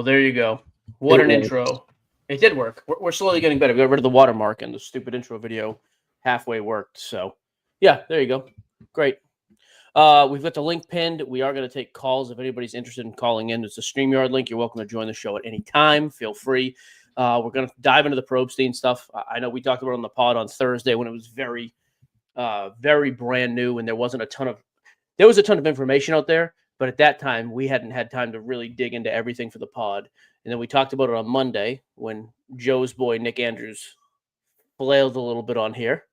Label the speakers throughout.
Speaker 1: Well, there you go. What an intro. It did work. We're slowly getting better. We got rid of the watermark and the stupid intro video halfway worked. So, yeah, there you go. Great. We've got the link pinned. We are going to take calls if anybody's interested in calling in. It's a StreamYard link. You're welcome to join the show at any time. Feel free. We're going to dive into the Probstein stuff. I know we talked about it on the pod on Thursday when it was very, very brand new and there was a ton of information out there. But at that time, we hadn't had time to really dig into everything for the pod. And then we talked about it on Monday when Joe's boy, Nick Andrews, flailed a little bit on here.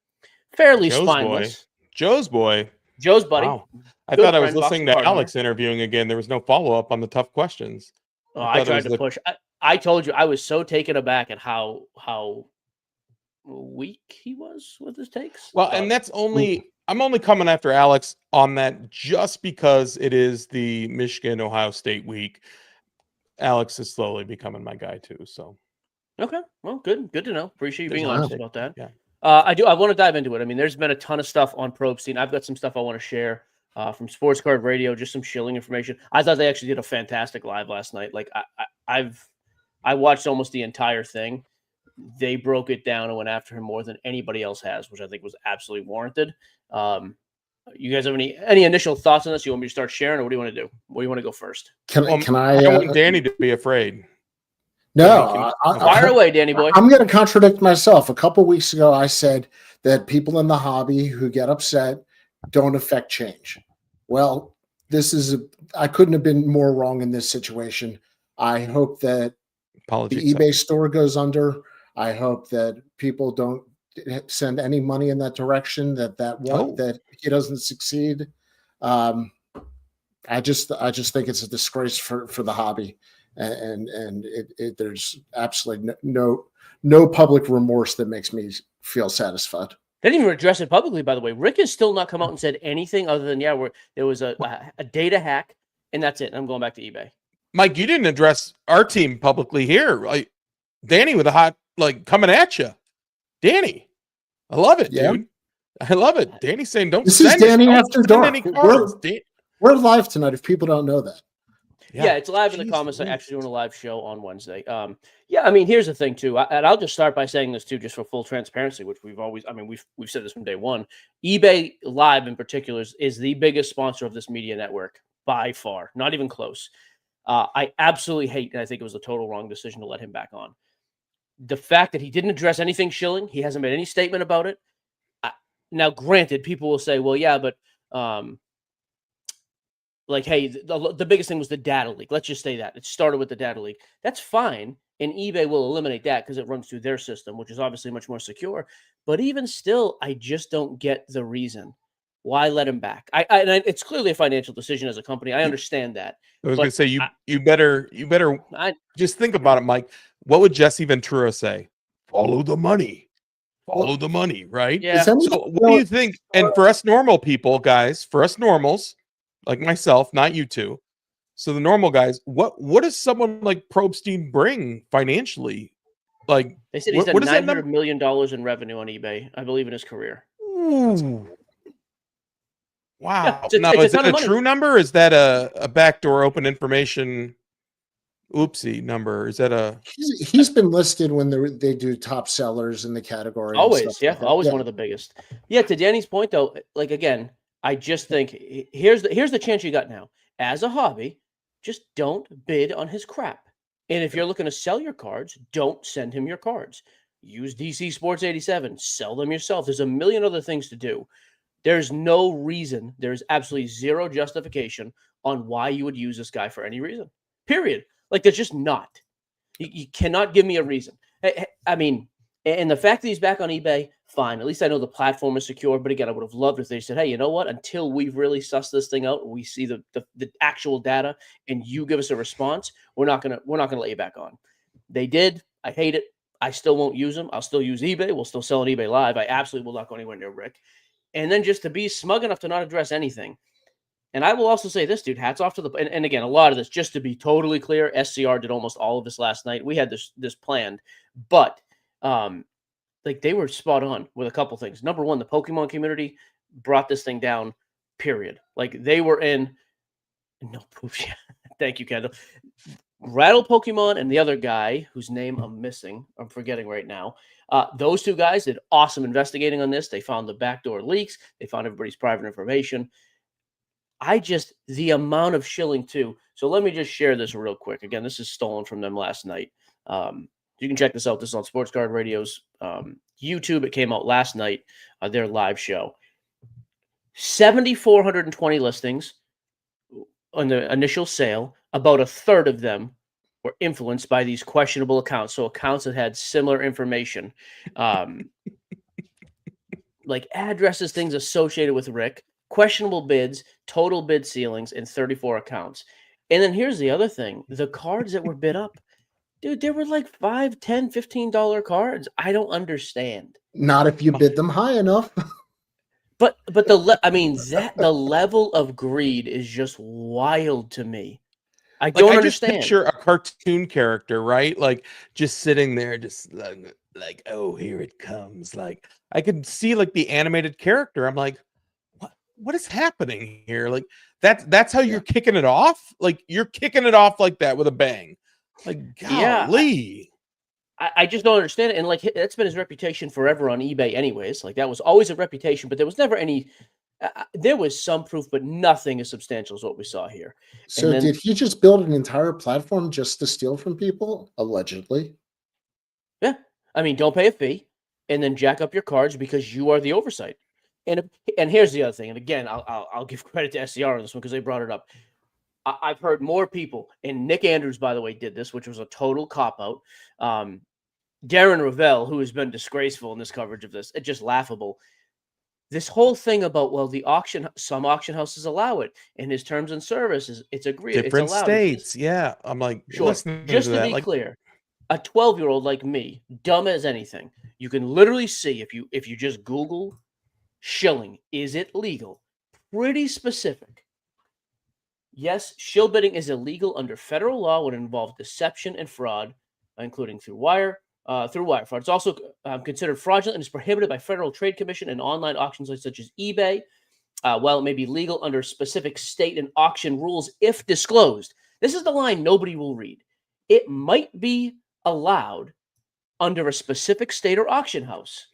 Speaker 1: Fairly spineless.
Speaker 2: Joe's boy.
Speaker 1: Joe's buddy.
Speaker 2: Wow. I thought I was listening to Alex interviewing again. There was no follow-up on the tough questions.
Speaker 1: Oh, I tried to push. I told you I was so taken aback at how weak he was with his takes.
Speaker 2: Well, and that's I'm only coming after Alex on that just because it is the Michigan-Ohio State week. Alex is slowly becoming my guy too. So,
Speaker 1: okay, well, good to know. Appreciate you being honest about that.
Speaker 2: Yeah,
Speaker 1: I want to dive into it. I mean, there's been a ton of stuff on Probstein. I've got some stuff I want to share from Sports Card Radio, just some shilling information. I thought they actually did a fantastic live last night. Like I watched almost the entire thing. They broke it down and went after him more than anybody else has, which I think was absolutely warranted. You guys have any initial thoughts on this? You want me to start sharing, or what do you want to do? Where do you want to go first?
Speaker 2: Can I want Danny to be afraid.
Speaker 3: No,
Speaker 1: fire away, Danny boy.
Speaker 3: I'm going to contradict myself. A couple weeks ago, I said that people in the hobby who get upset don't affect change. Well, I couldn't have been more wrong in this situation. I hope that the eBay store goes under. I hope that people don't send any money in that direction. That he doesn't succeed. I just think it's a disgrace for the hobby, and there's absolutely no public remorse that makes me feel satisfied.
Speaker 1: They didn't even address it publicly, by the way. Rick has still not come out and said anything other than where there was a data hack, and that's it. I'm going back to eBay.
Speaker 2: Mike, you didn't address our team publicly here. Like Danny with a hot coming at you. Danny, I love it, dude. I love it. Danny's saying don't.
Speaker 3: This is Danny After Dark. We're live tonight. If people don't know that.
Speaker 1: Yeah, it's live in the comments. I'm actually doing a live show on Wednesday. Yeah, I mean, here's the thing too, and I'll just start by saying this too, just for full transparency, which we've said this from day one. eBay Live in particular is the biggest sponsor of this media network by far, not even close. I absolutely hate, and I think it was a total wrong decision to let him back on. The fact that he didn't address anything shilling, he hasn't made any statement about it. Now, granted, people will say, well, yeah, but hey, the biggest thing was the data leak. Let's just say that. It started with the data leak. That's fine, and eBay will eliminate that because it runs through their system, which is obviously much more secure. But even still, I just don't get the reason. Why let him back? It's clearly a financial decision as a company. I understand that.
Speaker 2: I was going to say you better just think about it, Mike. What would Jesse Ventura say? Follow the money. Follow the money, right?
Speaker 1: Yeah.
Speaker 2: So what do you think? And for us normal people, guys, for us normals, like myself, not you two. So the normal guys, what does someone like Probstein bring financially? Like
Speaker 1: they said he's done $900 million in revenue on eBay, I believe, in his career.
Speaker 2: Ooh. Wow. Yeah, now, is that a true number? Is that a backdoor open information oopsie number? Is that a
Speaker 3: he's been listed when they do top sellers in the category?
Speaker 1: Always, yeah, always one of the biggest. Yeah, to Danny's point though, like again, I just think here's the chance you got now. As a hobby, just don't bid on his crap. And if you're looking to sell your cards, don't send him your cards. Use DC Sports 87, sell them yourself. There's a million other things to do. There's no reason, there's absolutely zero justification on why you would use this guy for any reason. Period. Like, there's just not. You cannot give me a reason. I mean, and the fact that he's back on eBay, fine. At least I know the platform is secure. But again, I would have loved if they said, hey, you know what? Until we've really sussed this thing out, we see the actual data, and you give us a response, we're not gonna let you back on. They did. I hate it. I still won't use them. I'll still use eBay. We'll still sell on eBay Live. I absolutely will not go anywhere near Rick. And then just to be smug enough to not address anything. And I will also say this, dude, hats off to the, and again, a lot of this, just to be totally clear, SCR did almost all of this last night. We had this planned, but like they were spot on with a couple things. Number one, the Pokemon community brought this thing down, period. Like they were in, no poof. Thank you, Kendall. Rattle Pokemon and the other guy whose name I'm forgetting right now. Those two guys did awesome investigating on this. They found the backdoor leaks. They found everybody's private information. The amount of shilling too. So let me just share this real quick. Again, this is stolen from them last night. You can check this out. This is on Sports Card Radio's YouTube. It came out last night, their live show. 7,420 listings on the initial sale. About a third of them were influenced by these questionable accounts. So accounts that had similar information, like addresses, things associated with Rick, questionable bids, total bid ceilings, and 34 accounts. And then here's the other thing. The cards that were bid up, dude, they were like $5, $10, $15 cards. I don't understand.
Speaker 3: Not if you bid them high enough.
Speaker 1: But the level of greed is just wild to me. I don't understand.
Speaker 2: I just picture a cartoon character, right? Like just sitting there, just like, oh, here it comes. Like I could see like the animated character. I'm like, what is happening here? Like that's how you're kicking it off. Like you're kicking it off like that with a bang. Like golly.
Speaker 1: I just don't understand it. And like that's been his reputation forever on eBay, anyways. Like that was always a reputation, but there was never any. There was some proof, but nothing as substantial as what we saw here.
Speaker 3: So did he just build an entire platform just to steal from people? Allegedly.
Speaker 1: Yeah. I mean, don't pay a fee and then jack up your cards because you are the oversight. And here's the other thing. And again, I'll give credit to SCR on this one because they brought it up. I've heard more people, and Nick Andrews, by the way, did this, which was a total cop-out. Darren Ravel, who has been disgraceful in this coverage of this, it's just laughable. This whole thing about, well, some auction houses allow it, and his terms and services, it's agreed.
Speaker 2: Different
Speaker 1: it's allowed.
Speaker 2: states, yeah. I'm like,
Speaker 1: sure. Just to be clear, a 12-year-old like me, dumb as anything, you can literally see if you just Google shilling, is it legal? Pretty specific. Yes, shill bidding is illegal under federal law when it involves deception and fraud, including through wire fraud. It's also considered fraudulent and is prohibited by Federal Trade Commission and online auction sites such as eBay. While it may be legal under specific state and auction rules if disclosed. This is the line nobody will read. It might be allowed under a specific state or auction house.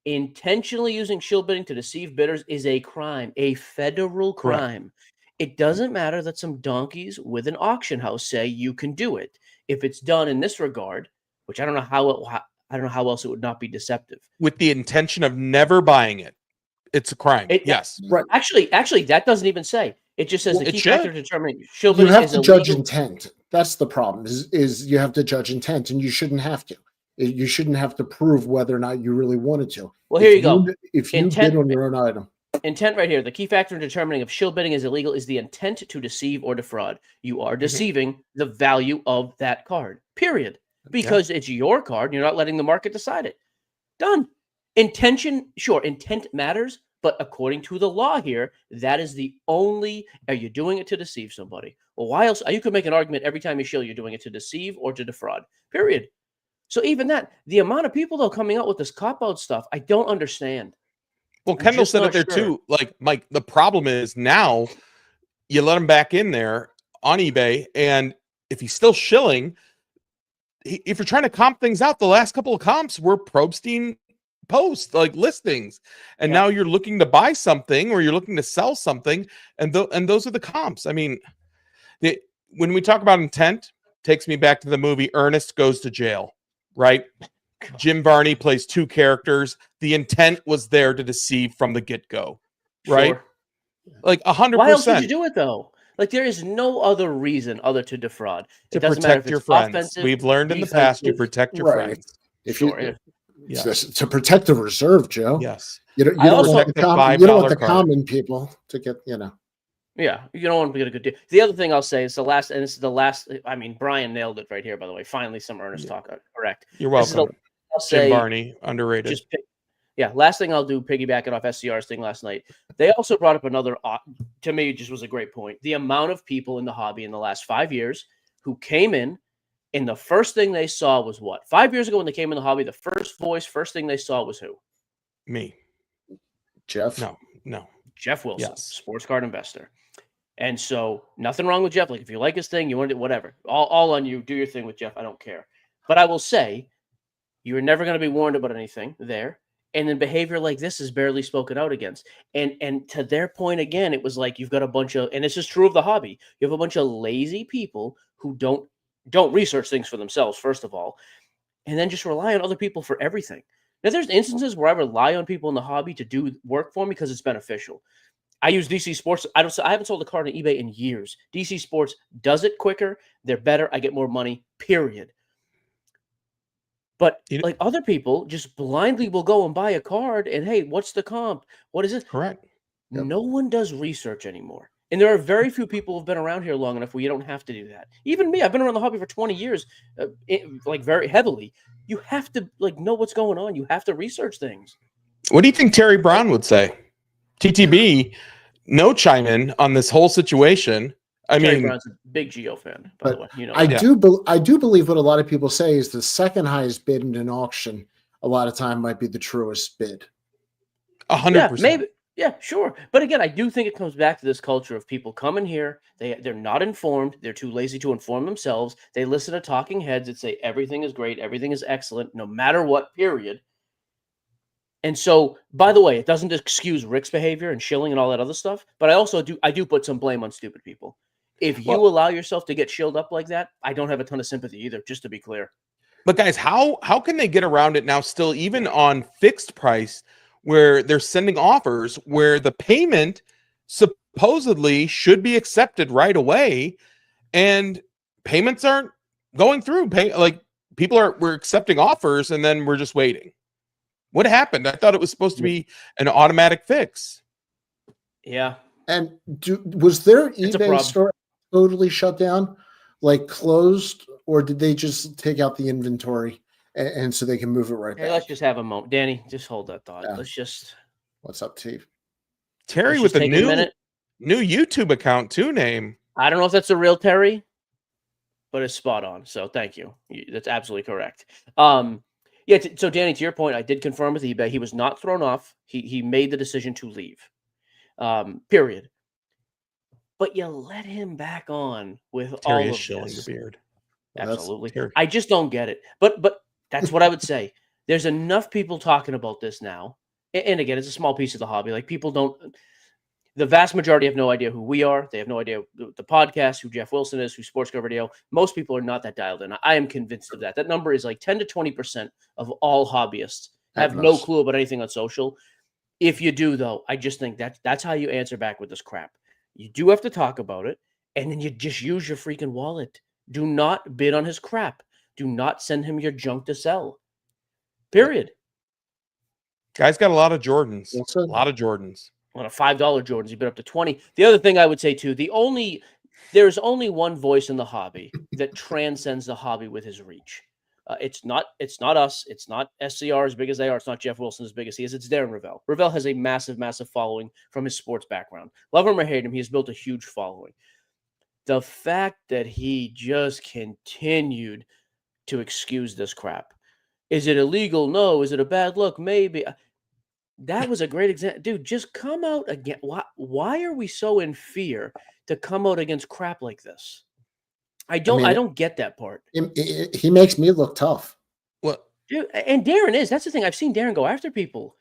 Speaker 1: Intentionally using shill bidding to deceive bidders is a crime, a federal crime. Correct. It doesn't matter that some donkeys with an auction house say you can do it. If it's done in this regard, which I don't know how else it would not be deceptive.
Speaker 2: With the intention of never buying it, it's a crime. Yes.
Speaker 1: Right. Actually, that doesn't even say. It just says the key factor determining shill
Speaker 3: bidding.
Speaker 1: You have
Speaker 3: to judge intent. That's the problem. Is you have to judge intent, and you shouldn't have to. You shouldn't have to prove whether or not you really wanted to.
Speaker 1: Well, here you go.
Speaker 3: If you bid on your own item.
Speaker 1: Intent right here. The key factor in determining if shill bidding is illegal is the intent to deceive or defraud. You are deceiving the value of that card, period. Because it's your card. You're not letting the market decide it. Done. Intention, sure, intent matters. But according to the law here, that is the only, are you doing it to deceive somebody? Well, why else? You could make an argument every time you shill, you're doing it to deceive or to defraud, period. So even that, the amount of people, though, coming out with this cop-out stuff, I don't understand.
Speaker 2: Well, Kendall said it there too. Like, Mike, the problem is now you let him back in there on eBay, and if he's still shilling, if you're trying to comp things out, the last couple of comps were Probstein posts, like listings, and now you're looking to buy something or you're looking to sell something, and those are the comps. I mean, when we talk about intent, takes me back to the movie Ernest Goes to Jail, right? Jim Varney plays two characters. The intent was there to deceive from the get-go, right?
Speaker 1: Sure.
Speaker 2: Like 100%.
Speaker 1: Why else would you do it though? Like there is no other reason other to defraud.
Speaker 2: To protect your friends. We've learned in the past to protect your friends.
Speaker 3: To protect the reserve, Joe.
Speaker 2: Yes.
Speaker 3: You don't want the common people to get,
Speaker 1: Yeah, you don't want to get a good deal. The other thing I'll say is this is the last. I mean, Brian nailed it right here. By the way, finally some earnest talk. Correct.
Speaker 2: You're welcome.
Speaker 1: I'll say,
Speaker 2: Jim Varney, underrated.
Speaker 1: Last thing I'll do, piggybacking off SCR's thing last night. They also brought up another. To me, it just was a great point. The amount of people in the hobby in the last 5 years who came in, and the first thing they saw was what? 5 years ago when they came in the hobby, the first thing they saw was who?
Speaker 2: Me.
Speaker 3: Jeff.
Speaker 2: No.
Speaker 1: Jeff Wilson,
Speaker 2: yes.
Speaker 1: sports card investor. And so nothing wrong with Jeff. Like if you like his thing, you want to do whatever. All on you. Do your thing with Jeff. I don't care. But I will say, you're never going to be warned about anything there. And then behavior like this is barely spoken out against. And to their point again, it was like you've got a bunch of, and this is true of the hobby. You have a bunch of lazy people who don't research things for themselves, first of all, and then just rely on other people for everything. Now, there's instances where I rely on people in the hobby to do work for me because it's beneficial. I use DC Sports. I haven't sold a card on eBay in years. DC Sports does it quicker. They're better. I get more money, period. But like other people just blindly will go and buy a card and, hey, what's the comp? What is it?
Speaker 2: Correct.
Speaker 3: Yep.
Speaker 1: No one does research anymore. And there are very few people who've been around here long enough where you don't have to do that. Even me, I've been around the hobby for 20 years, like very heavily. You have to like know what's going on. You have to research things.
Speaker 2: What do you think Terry Brown would say? TTB, no chime in on this whole situation.
Speaker 1: Terry Brown's a big Geo fan, by the way. You know,
Speaker 3: I do believe what a lot of people say is the second highest bid in an auction a lot of time might be the truest bid.
Speaker 2: 100%.
Speaker 1: Yeah, maybe. Yeah, sure. But again, I do think it comes back to this culture of people coming here. They're not informed. They're too lazy to inform themselves. They listen to talking heads that say everything is great, everything is excellent, no matter what, period. And so, by the way, it doesn't excuse Rick's behavior and shilling and all that other stuff. But I do put some blame on stupid people. If you allow yourself to get shilled up like that, I don't have a ton of sympathy either, just to be clear.
Speaker 2: But guys, how can they get around it now still, even on fixed price, where they're sending offers where the payment supposedly should be accepted right away and payments aren't going through? We're accepting offers and then we're just waiting. What happened? I thought it was supposed to be an automatic fix.
Speaker 1: Yeah.
Speaker 3: And was their eBay store totally shut down, like closed, or did they just take out the inventory and so they can move it right back?
Speaker 1: Let's just have a moment. Danny, just hold that thought.
Speaker 3: Yeah.
Speaker 1: Let's just.
Speaker 3: What's up, Steve?
Speaker 2: Terry with a new YouTube account too name.
Speaker 1: I don't know if that's a real Terry, but it's spot on. So thank you. That's absolutely correct. Yeah. So Danny, to your point, I did confirm with eBay. He was not thrown off. He made the decision to leave. Period. But you let him back on with
Speaker 2: Terry
Speaker 1: all
Speaker 2: is
Speaker 1: of
Speaker 2: shilling
Speaker 1: this.
Speaker 2: the beard.
Speaker 1: Absolutely. I just don't get it. But that's what I would say. There's enough people talking about this now. And again, it's a small piece of the hobby. Like the vast majority have no idea who we are. They have no idea the podcast, who Jeff Wilson is, who Sports Card Radio. Most people are not that dialed in. I am convinced of that. That number is like 10 to 20% of all hobbyists have no clue about anything on social. If you do, though, I just think that's how you answer back with this crap. You do have to talk about it, and then you just use your freaking wallet. Do not bid on his crap. Do not send him your junk to sell. Period.
Speaker 2: Guy's got a lot of Jordans.
Speaker 3: Yes,
Speaker 2: A lot of Jordans.
Speaker 1: On a $5 Jordans, you bid up to 20. The other thing I would say too, there's only one voice in the hobby that transcends the hobby with his reach. It's not us. It's not SCR as big as they are. It's not Jeff Wilson as big as he is. It's Darren Ravel. Ravel has a massive, massive following from his sports background. Love him or hate him, he has built a huge following. The fact that he just continued to excuse this crap. Is it illegal? No. Is it a bad look? Maybe. That was a great example. Dude, just come out again. Why are we so in fear to come out against crap like this? I don't get that part.
Speaker 3: He makes me look tough.
Speaker 2: Well,
Speaker 1: dude, and Darren is. That's the thing. I've seen Darren go after people.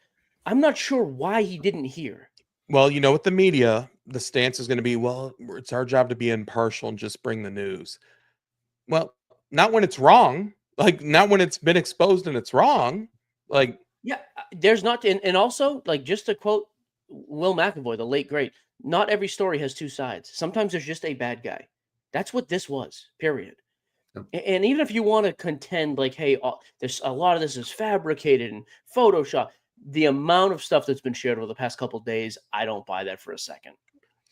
Speaker 1: I'm not sure why he didn't hear.
Speaker 2: Well, with the media, the stance is going to be, well, it's our job to be impartial and just bring the news. Well, not when it's wrong. Like, not when it's been exposed and it's wrong. Like,
Speaker 1: yeah, there's not. And also, like, just to quote Will McAvoy, the late great, not every story has two sides. Sometimes there's just a bad guy. That's what this was, period. Yep. And even if you want to contend, like, hey, there's a lot of this is fabricated and Photoshop, the amount of stuff that's been shared over the past couple of days, I don't buy that for a second.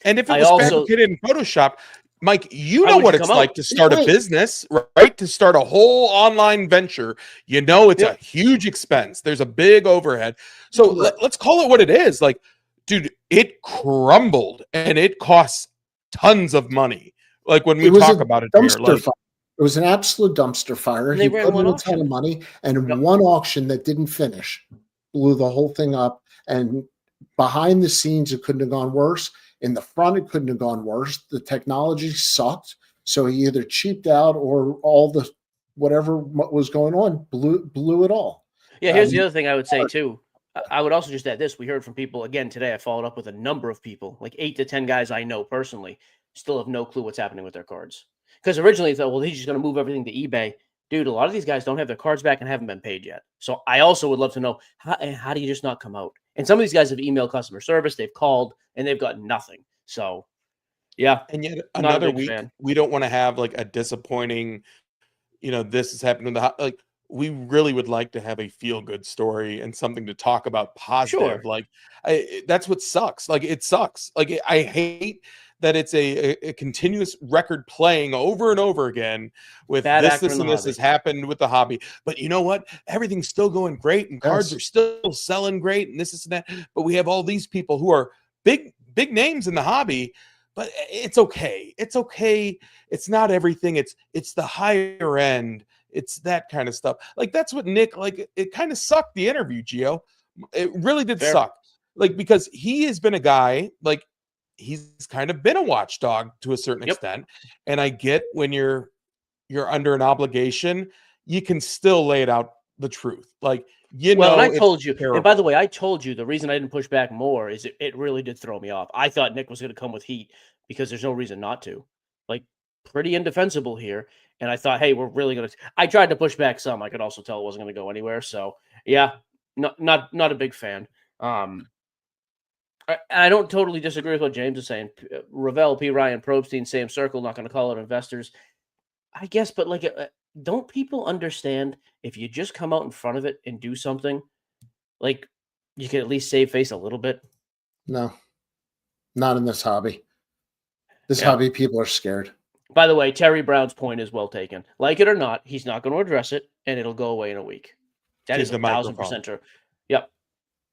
Speaker 2: And if it was fabricated in Photoshop, Mike, you know what it's like to start a business, right? To start a whole online venture. It's a huge expense. There's a big overhead. So let's call it what it is. Like, dude, it crumbled and it costs tons of money. Like when we talk about it here,
Speaker 3: fire. It was an absolute dumpster fire. He put in a ton of money, and one auction that didn't finish blew the whole thing up. And behind the scenes, it couldn't have gone worse. In the front, it couldn't have gone worse. The technology sucked. So he either cheaped out or all the whatever was going on blew it all.
Speaker 1: Yeah, here's the other thing I would say too. I would also just add this. We heard from people again today. I followed up with a number of people, like 8 to 10 guys I know personally, still have no clue what's happening with their cards. Because originally they thought, well, he's just going to move everything to eBay. Dude, a lot of these guys don't have their cards back and haven't been paid yet. So I also would love to know, how do you just not come out? And some of these guys have emailed customer service, they've called, and they've got nothing. So, yeah.
Speaker 2: And yet
Speaker 1: Not a
Speaker 2: another
Speaker 1: big
Speaker 2: week,
Speaker 1: fan.
Speaker 2: we don't want to have like a disappointing, this is happening to the like. We really would like to have a feel good story and something to talk about positive.
Speaker 1: Sure.
Speaker 2: Like that's what sucks. Like it sucks. Like I hate that it's a continuous record playing over and over again with
Speaker 1: Bad
Speaker 2: this,
Speaker 1: actor
Speaker 2: this,
Speaker 1: in
Speaker 2: and
Speaker 1: the
Speaker 2: this has happened with the hobby. But you know what? Everything's still going great and cards
Speaker 3: Yes.
Speaker 2: are still selling great and this and that. But we have all these people who are big names in the hobby. But it's okay. It's okay. It's not everything. It's the higher end. It's that kind of stuff. Like that's what Nick, like it kind of sucked the interview, Gio. It really did
Speaker 1: Fair.
Speaker 2: suck. Like because he has been a guy, like he's kind of been a watchdog to a certain
Speaker 1: Yep.
Speaker 2: extent. And I get when you're under an obligation, you can still lay it out the truth. Like
Speaker 1: Well, and I
Speaker 2: it's
Speaker 1: told you, and by
Speaker 2: terrible.
Speaker 1: the way, I told you the reason I didn't push back more is it really did throw me off. I thought Nick was going to come with heat because there's no reason not to. Like, pretty indefensible here. And I thought, hey, we're really going to. I tried to push back some. I could also tell it wasn't going to go anywhere. So, yeah, not a big fan. I don't totally disagree with what James is saying. Ravel, P. Ryan, Probstein, same circle, not going to call out investors. I guess, but like, don't people understand if you just come out in front of it and do something, like you can at least save face a little bit?
Speaker 3: No, not in this hobby. This
Speaker 1: Yeah.
Speaker 3: hobby, people are scared.
Speaker 1: By the way, Terry Brown's point is well taken. Like it or not, he's not going to address it, and it'll go away in a week. That
Speaker 2: Take
Speaker 1: is
Speaker 2: the
Speaker 1: 1,000% true. Yep.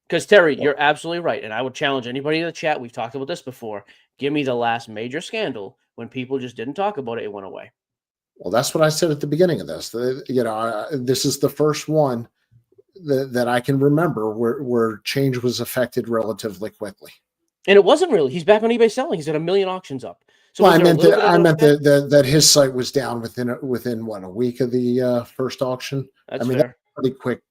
Speaker 1: Because Terry, you're absolutely right, and I would challenge anybody in the chat. We've talked about this before. Give me the last major scandal when people just didn't talk about it; it went away.
Speaker 3: Well, that's what I said at the beginning of this. This is the first one that I can remember where change was affected relatively quickly.
Speaker 1: And it wasn't really. He's back on eBay selling. He's got 1 million auctions up. So
Speaker 3: Well,
Speaker 1: was
Speaker 3: I
Speaker 1: there a
Speaker 3: meant
Speaker 1: little bit of
Speaker 3: I
Speaker 1: an
Speaker 3: meant
Speaker 1: effect?
Speaker 3: that his site was down within what, a week of the first auction.
Speaker 1: That's
Speaker 3: I mean,
Speaker 1: fair.
Speaker 3: that's pretty quick.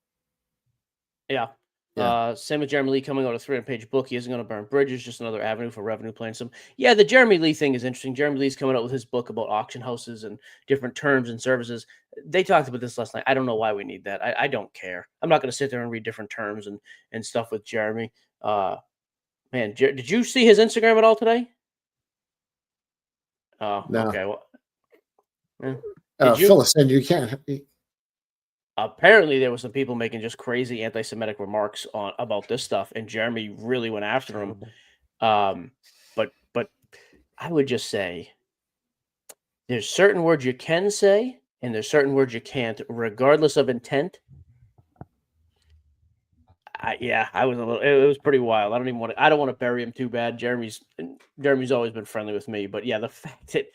Speaker 1: Yeah.
Speaker 3: Yeah.
Speaker 1: Same with Jeremy Lee coming out a 300-page book. He isn't going to burn bridges, just another avenue for revenue playing some. Yeah, the Jeremy Lee thing is interesting. Jeremy Lee's coming out with his book about auction houses and different terms and services. They talked about this last night. I don't know why we need that. I don't care. I'm not going to sit there and read different terms and stuff with Jeremy. Man, did you see his Instagram at all today? Oh,
Speaker 3: No.
Speaker 1: okay. Well, Did you?
Speaker 3: Phyllis, and you can't.
Speaker 1: Apparently there were some people making just crazy anti-Semitic remarks about this stuff, and Jeremy really went after him. But I would just say there's certain words you can say, and there's certain words you can't, regardless of intent. I was a little. It was pretty wild. I don't want to bury him too bad. Jeremy's always been friendly with me, but yeah, the fact that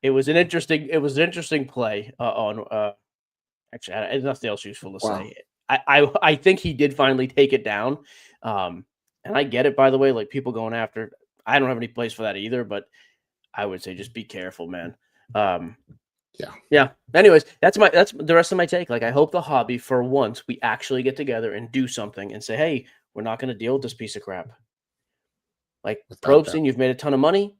Speaker 1: it was an interesting play on. Actually, there's nothing else useful to
Speaker 3: Wow.
Speaker 1: say. I think he did finally take it down, and I get it. By the way, like people going after. I don't have any place for that either, but I would say just be careful, man. Yeah. Anyways, that's the rest of my take. Like, I hope the hobby, for once, we actually get together and do something and say, hey, we're not going to deal with this piece of crap. Like,
Speaker 3: Without
Speaker 1: Probstein, you've made a ton of money.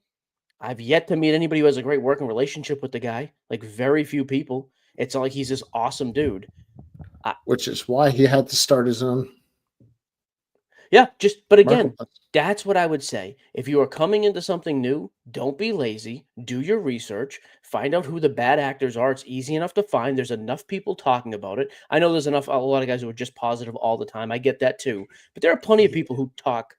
Speaker 1: I've yet to meet anybody who has a great working relationship with the guy. Like, very few people. It's not like he's this awesome dude.
Speaker 3: Which is why he had to start his own.
Speaker 1: Yeah, but again,
Speaker 3: marketplace.
Speaker 1: that's what I would say. If you are coming into something new, don't be lazy. Do your research. Find out who the bad actors are. It's easy enough to find. There's enough people talking about it. I know there's a lot of guys who are just positive all the time. I get that too. But there are plenty of people who talk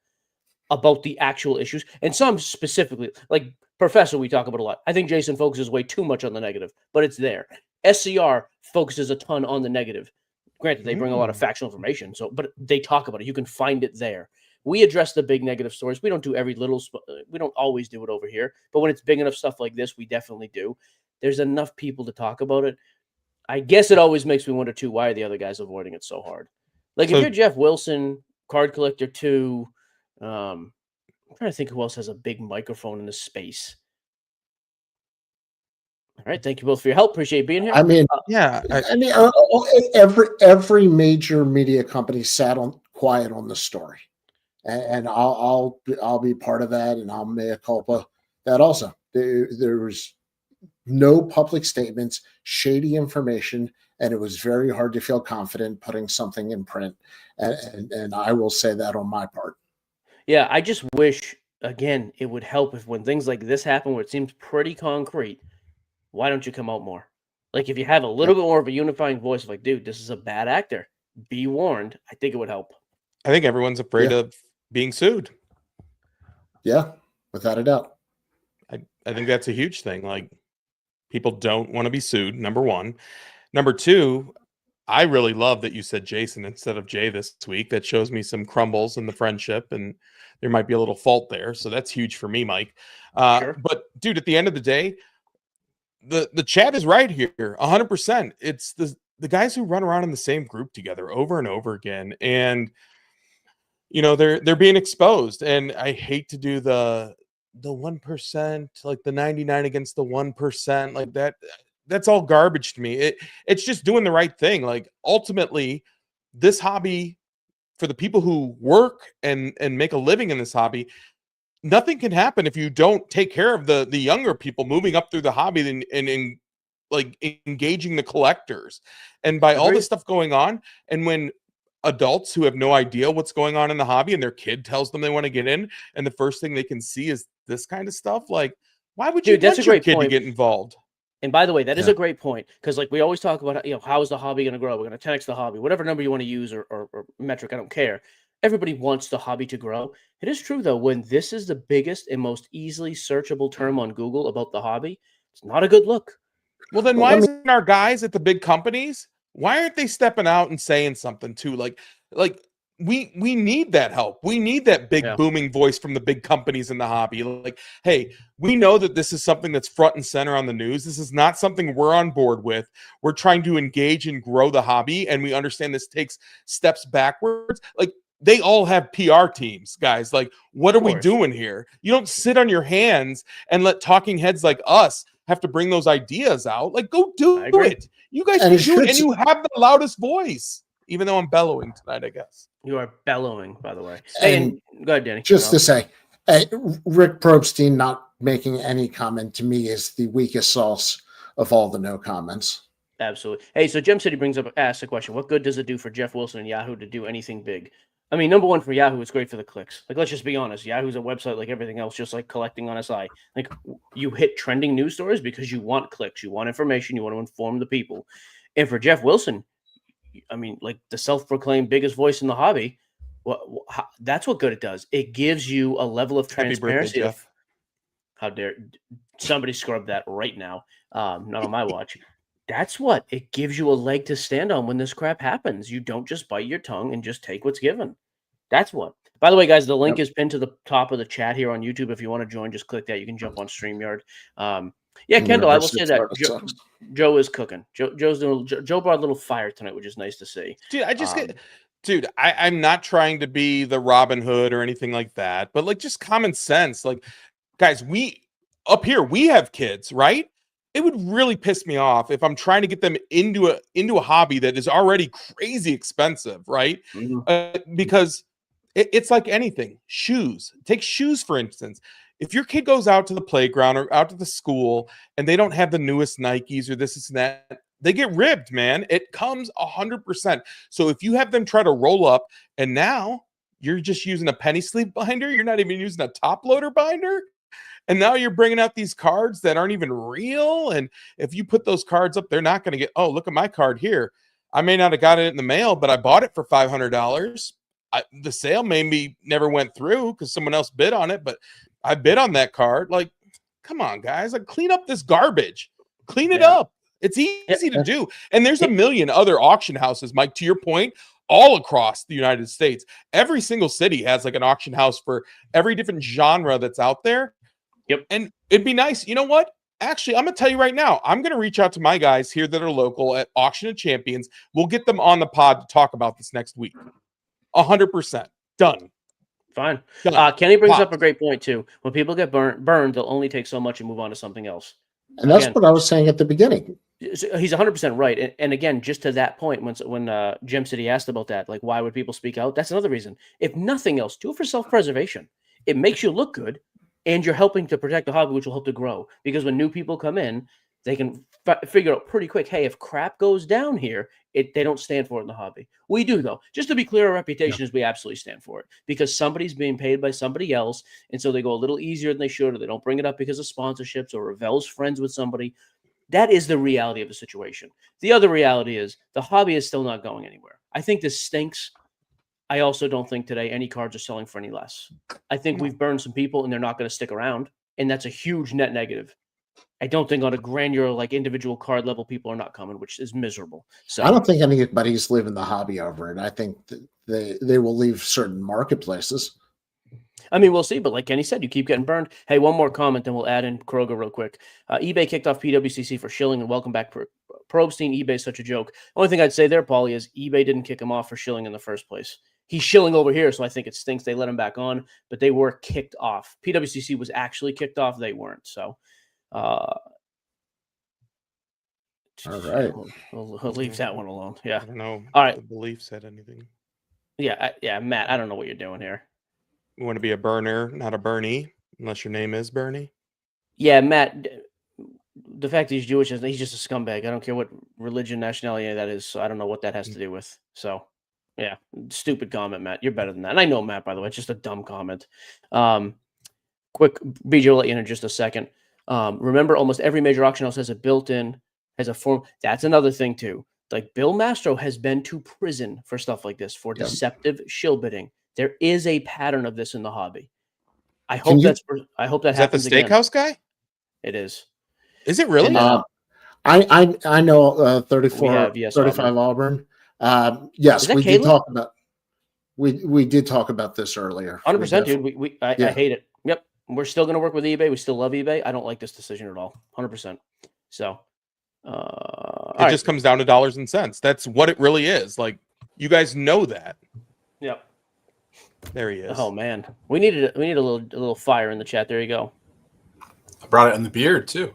Speaker 1: about the actual issues. And some specifically, like Professor, we talk about a lot. I think Jason focuses way too much on the negative, but it's there. SCR focuses a ton on the negative. Granted, they bring a lot of factual information, but they talk about it. You can find it there. We address the big negative stories. We don't do every little. We don't always do it over here, but when it's big enough stuff like this, we definitely do. There's enough people to talk about it. I guess it always makes me wonder too, why are the other guys avoiding it so hard? Like if you're Jeff Wilson, Card Collector 2, I'm trying to think who else has a big microphone in this space. All right, thank you both for your help. Appreciate being here.
Speaker 3: I mean,
Speaker 2: Yeah,
Speaker 3: every major media company sat on quiet on the story, and I'll be part of that, and I'll mea culpa that also. There was no public statements, shady information, and it was very hard to feel confident putting something in print. And I will say that on my part.
Speaker 1: Yeah, I just wish, again, it would help if when things like this happen, where it seems pretty concrete, why don't you come out more? Like, if you have a little bit more of a unifying voice, like, dude, this is a bad actor. Be warned. I think it would help.
Speaker 2: I think everyone's afraid of being sued.
Speaker 3: Yeah, without a doubt.
Speaker 2: I think that's a huge thing. Like, people don't want to be sued, number one. Number two, I really love that you said Jason instead of Jay this week. That shows me some crumbles in the friendship, and there might be a little fault there. So that's huge for me, Mike.
Speaker 1: Sure.
Speaker 2: But, dude, at the end of the day, the chat is right here, 100%. It's the guys who run around in the same group together over and over again, and they're being exposed. And I hate to do the 1%, like the 99 against the 1%, like that. That's all garbage to me. It's just doing the right thing. Like, ultimately, this hobby, for the people who work and make a living in this hobby, nothing can happen if you don't take care of the younger people moving up through the hobby and like engaging the collectors. And by all this stuff going on, and when adults who have no idea what's going on in the hobby and their kid tells them they want to get in, and the first thing they can see is this kind of stuff, like, why would you want your kid to get involved?
Speaker 1: And by the way, that is a great point, because like we always talk about, how is the hobby going to grow? We're going to 10x the hobby, whatever number you want to use or metric. I don't care. Everybody wants the hobby to grow. It is true, though, when this is the biggest and most easily searchable term on Google about the hobby, it's not a good look.
Speaker 2: Well, then why isn't our guys at the big companies, why aren't they stepping out and saying something too? Like we need that help. We need that big booming voice from the big companies in the hobby. Like, hey, we know that this is something that's front and center on the news. This is not something we're on board with. We're trying to engage and grow the hobby, and we understand this takes steps backwards. Like, they all have PR teams, guys. Like, what are we doing here? You don't sit on your hands and let talking heads like us have to bring those ideas out. Like, go do it. You guys can do it, and you have the loudest voice. Even though I'm bellowing tonight, I guess.
Speaker 1: You are bellowing, by the way. And go ahead, Danny.
Speaker 3: Just to say, Rick Probstein not making any comment to me is the weakest sauce of all the no comments.
Speaker 1: Absolutely. Hey, so Gem City asks a question. What good does it do for Jeff Wilson and Yahoo to do anything big? I mean, number one, for Yahoo, it's great for the clicks. Like, let's just be honest. Yahoo's a website like everything else, just like collecting on SI. Like, you hit trending news stories because you want clicks, you want information, you want to inform the people. And for Jeff Wilson, I mean, like the self-proclaimed biggest voice in the hobby, that's what good it does. It gives you a level of transparency.
Speaker 2: Happy birthday, Jeff.
Speaker 1: How dare somebody scrub that right now? Not on my watch. That's what it gives you, a leg to stand on when this crap happens. You don't just bite your tongue and just take what's given. That's what. By the way, guys, the link is pinned to the top of the chat here on YouTube. If you want to join, just click that. You can jump on StreamYard. Yeah, Kendall, I will say that Joe is cooking. Joe brought a little fire tonight, which is nice to see.
Speaker 2: Dude, I'm not trying to be the Robin Hood or anything like that, but like, just common sense. Like, guys, we up here, we have kids, right? It would really piss me off if I'm trying to get them into a hobby that is already crazy expensive, right? Mm-hmm. Because it's like anything. Shoes. Take shoes, for instance. If your kid goes out to the playground or out to the school and they don't have the newest Nikes or this and that, they get ribbed, man. It comes 100%. So if you have them try to roll up and now you're just using a penny sleeve binder, you're not even using a top loader binder, and now you're bringing out these cards that aren't even real. And if you put those cards up, they're not going to get, oh, look at my card here. I may not have got it in the mail, but I bought it for $500. The sale maybe never went through because someone else bid on it, but I bid on that card. Like, come on, guys. Like, clean up this garbage. Clean it up. It's easy to do. And there's a million other auction houses, Mike, to your point, all across the United States. Every single city has like an auction house for every different genre that's out there.
Speaker 1: Yep.
Speaker 2: And it'd be nice. You know what? Actually, I'm going to tell you right now, I'm going to reach out to my guys here that are local at Auction of Champions. We'll get them on the pod to talk about this next week. 100%. Done.
Speaker 1: Fine.
Speaker 2: Done.
Speaker 1: Kenny brings up
Speaker 2: Popped.
Speaker 1: a great point too. When people get burned, they'll only take so much and move on to something else.
Speaker 3: And that's
Speaker 1: Again,
Speaker 3: what I was saying at the beginning.
Speaker 1: he's 100% right. And again, just to that point, when Jim City asked about that, like, why would people speak out? That's another reason. If nothing else, do it for self-preservation. It makes you look good, and you're helping to protect the hobby, which will help to grow. Because when new people come in, they can figure out pretty quick, hey, if crap goes down here, they don't stand for it in the hobby. We do, though. Just to be clear, our reputation is we absolutely stand for it because somebody's being paid by somebody else, and so they go a little easier than they should, or they don't bring it up because of sponsorships, or Ravel's friends with somebody. That is the reality of the situation. The other reality is the hobby is still not going anywhere. I think this stinks. I also don't think today any cards are selling for any less. I think we've burned some people and they're not going to stick around, and that's a huge net negative. I don't think on a granular, like individual card level, people are not coming, which is miserable. So
Speaker 3: I don't think anybody's leaving the hobby over it. I think that they will leave certain marketplaces.
Speaker 1: I mean, we'll see, but like Kenny said, you keep getting burned. Hey, one more comment, then we'll add in Kroger real quick. eBay kicked off PWCC for shilling, and welcome back, Probstein. eBay's such a joke. Only thing I'd say there, Paulie, is eBay didn't kick him off for shilling in the first place. He's shilling over here, so I think it stinks they let him back on, but they were kicked off. PWCC was actually kicked off. They weren't. So,
Speaker 3: All right.
Speaker 1: We'll leave that one alone. Yeah.
Speaker 2: I don't know.
Speaker 1: All right.
Speaker 2: The belief said anything.
Speaker 1: Yeah, Matt, I don't know what you're doing here.
Speaker 2: You want to be a burner, not a Bernie, unless your name is Bernie.
Speaker 1: Yeah, Matt, the fact that he's Jewish, he's just a scumbag. I don't care what religion, nationality that is. So I don't know what that has to do with. So, yeah, stupid comment, Matt. You're better than that. And I know Matt, by the way. It's just a dumb comment. Quick, BJ will let you in just a second. Remember, almost every major auction house has a built-in, has a form. That's another thing, too. Like Bill Mastro has been to prison for stuff like this, for deceptive shill bidding. There is a pattern of this in the hobby. I hope that happens
Speaker 2: Is that the steakhouse guy?
Speaker 1: It is.
Speaker 2: Is it really?
Speaker 3: I know 34,
Speaker 1: yes,
Speaker 3: 35 Auburn. Yes,
Speaker 1: that
Speaker 3: we
Speaker 1: Caleb?
Speaker 3: did talk about we did talk about this earlier.
Speaker 1: 100%, dude. I
Speaker 3: Yeah.
Speaker 1: hate it. Yep. We're still going to work with eBay. We still love eBay. I don't like this decision at all. 100%. So,
Speaker 2: it just comes down to dollars and cents. That's what it really is. Like, you guys know that.
Speaker 1: Yep.
Speaker 2: There he is.
Speaker 1: Oh man, we need a little fire in the chat. There you go.
Speaker 4: I brought it in the beard too.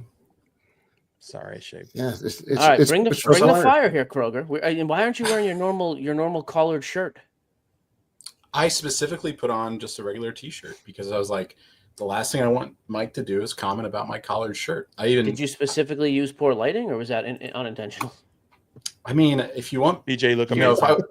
Speaker 2: Sorry, I shaved.
Speaker 3: Yeah,
Speaker 1: All right, bring the
Speaker 3: fire.
Speaker 1: fire here, Kroger. Why aren't you wearing your normal collared shirt?
Speaker 4: I specifically put on just a regular T-shirt because I was like, the last thing I want Mike to do is comment about my collared shirt.
Speaker 1: Did you specifically use poor lighting, or was that unintentional?
Speaker 4: I mean, if you want,
Speaker 2: BJ, look
Speaker 4: you know,
Speaker 2: amazing.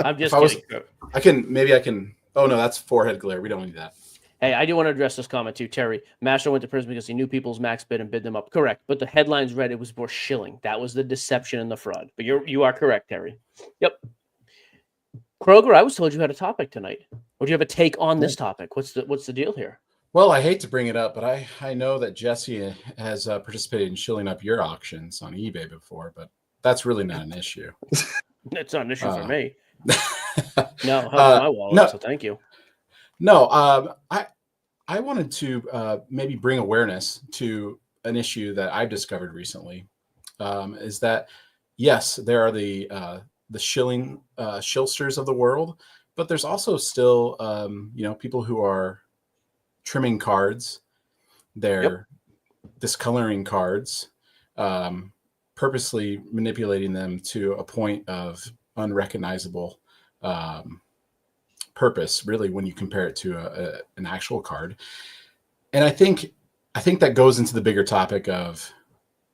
Speaker 1: I'm just kidding.
Speaker 4: I can. Oh no, that's forehead glare. We don't need that.
Speaker 1: Hey, I do want to address this comment too, Terry. Master went to prison because he knew people's max bid and bid them up. Correct, but the headlines read it was more shilling. That was the deception and the fraud. But you are correct, Terry. Yep. Kroger, I was told you had a topic tonight. Or do you have a take on this topic? What's the deal here?
Speaker 4: Well, I hate to bring it up, but I know that Jesse has participated in shilling up your auctions on eBay before, but that's really not an issue.
Speaker 1: It's not an issue for me. No, my wallet.
Speaker 4: No.
Speaker 1: So thank you.
Speaker 4: No, I wanted to maybe bring awareness to an issue that I've discovered recently. Is that yes, there are the shilling shillsters of the world, but there's also still people who are trimming cards, they're discoloring cards, purposely manipulating them to a point of unrecognizable purpose, really, when you compare it to an actual card. And I think that goes into the bigger topic of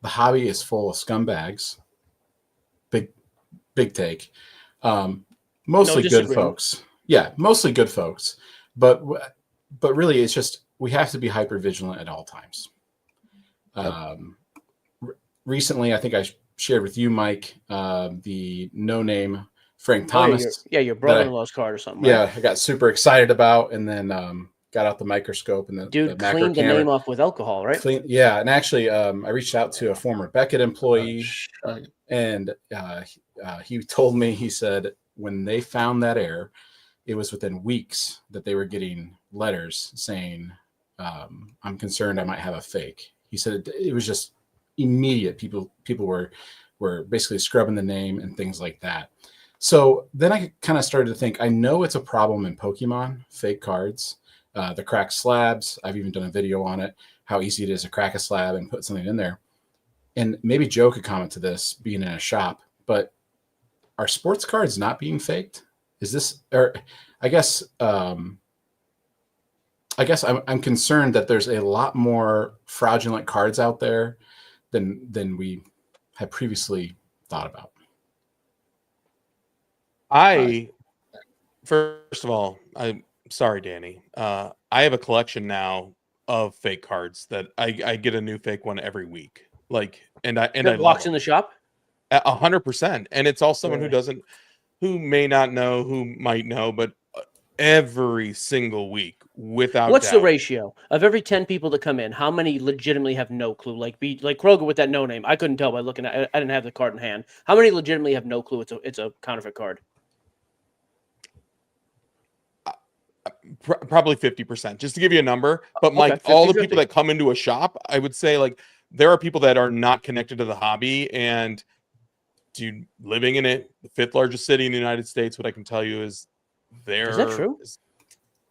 Speaker 4: the hobby is full of scumbags. Big take. Mostly good folks. Yeah, mostly good folks. But really, it's just we have to be hyper vigilant at all times. Recently, I think I shared with you, Mike, the no-name Frank Thomas.
Speaker 1: Your brother-in-law's card or something. Right?
Speaker 4: Yeah, I got super excited about, and then got out the microscope and the
Speaker 1: dude
Speaker 4: macro
Speaker 1: cleaned the
Speaker 4: camera.
Speaker 1: name off with alcohol, right?
Speaker 4: Yeah, and actually, I reached out to a former Beckett employee, and he told me, he said, when they found that error, it was within weeks that they were getting letters saying, I'm concerned I might have a fake. He said it was just immediate. People were basically scrubbing the name and things like that. So then I kind of started to think, I know it's a problem in Pokemon, fake cards, the cracked slabs. I've even done a video on it, how easy it is to crack a slab and put something in there. And maybe Joe could comment to this being in a shop, but are sports cards not being faked? Is this, or I guess I'm concerned that there's a lot more fraudulent cards out there than we had previously thought about.
Speaker 2: First of all, I'm sorry, Danny. I have a collection now of fake cards that I get a new fake one every week. Like, and I
Speaker 1: walks in the shop
Speaker 2: 100%. And it's all someone
Speaker 1: Really?
Speaker 2: who may not know, who might know, but every single week, without
Speaker 1: What's the
Speaker 2: doubt.
Speaker 1: ratio of every 10 people that come in? How many legitimately have no clue? Like Kroger with that no name. I couldn't tell by looking at it. I didn't have the card in hand. How many legitimately have no clue it's a counterfeit card?
Speaker 2: Probably 50%, just to give you a number. But Mike,
Speaker 1: Okay,
Speaker 2: all the
Speaker 1: 50-50.
Speaker 2: people that come into a shop, I would say, like, there are people that are not connected to the hobby. And dude, living in it, the 5th largest city in the United States, what I can tell you is
Speaker 1: Is that true?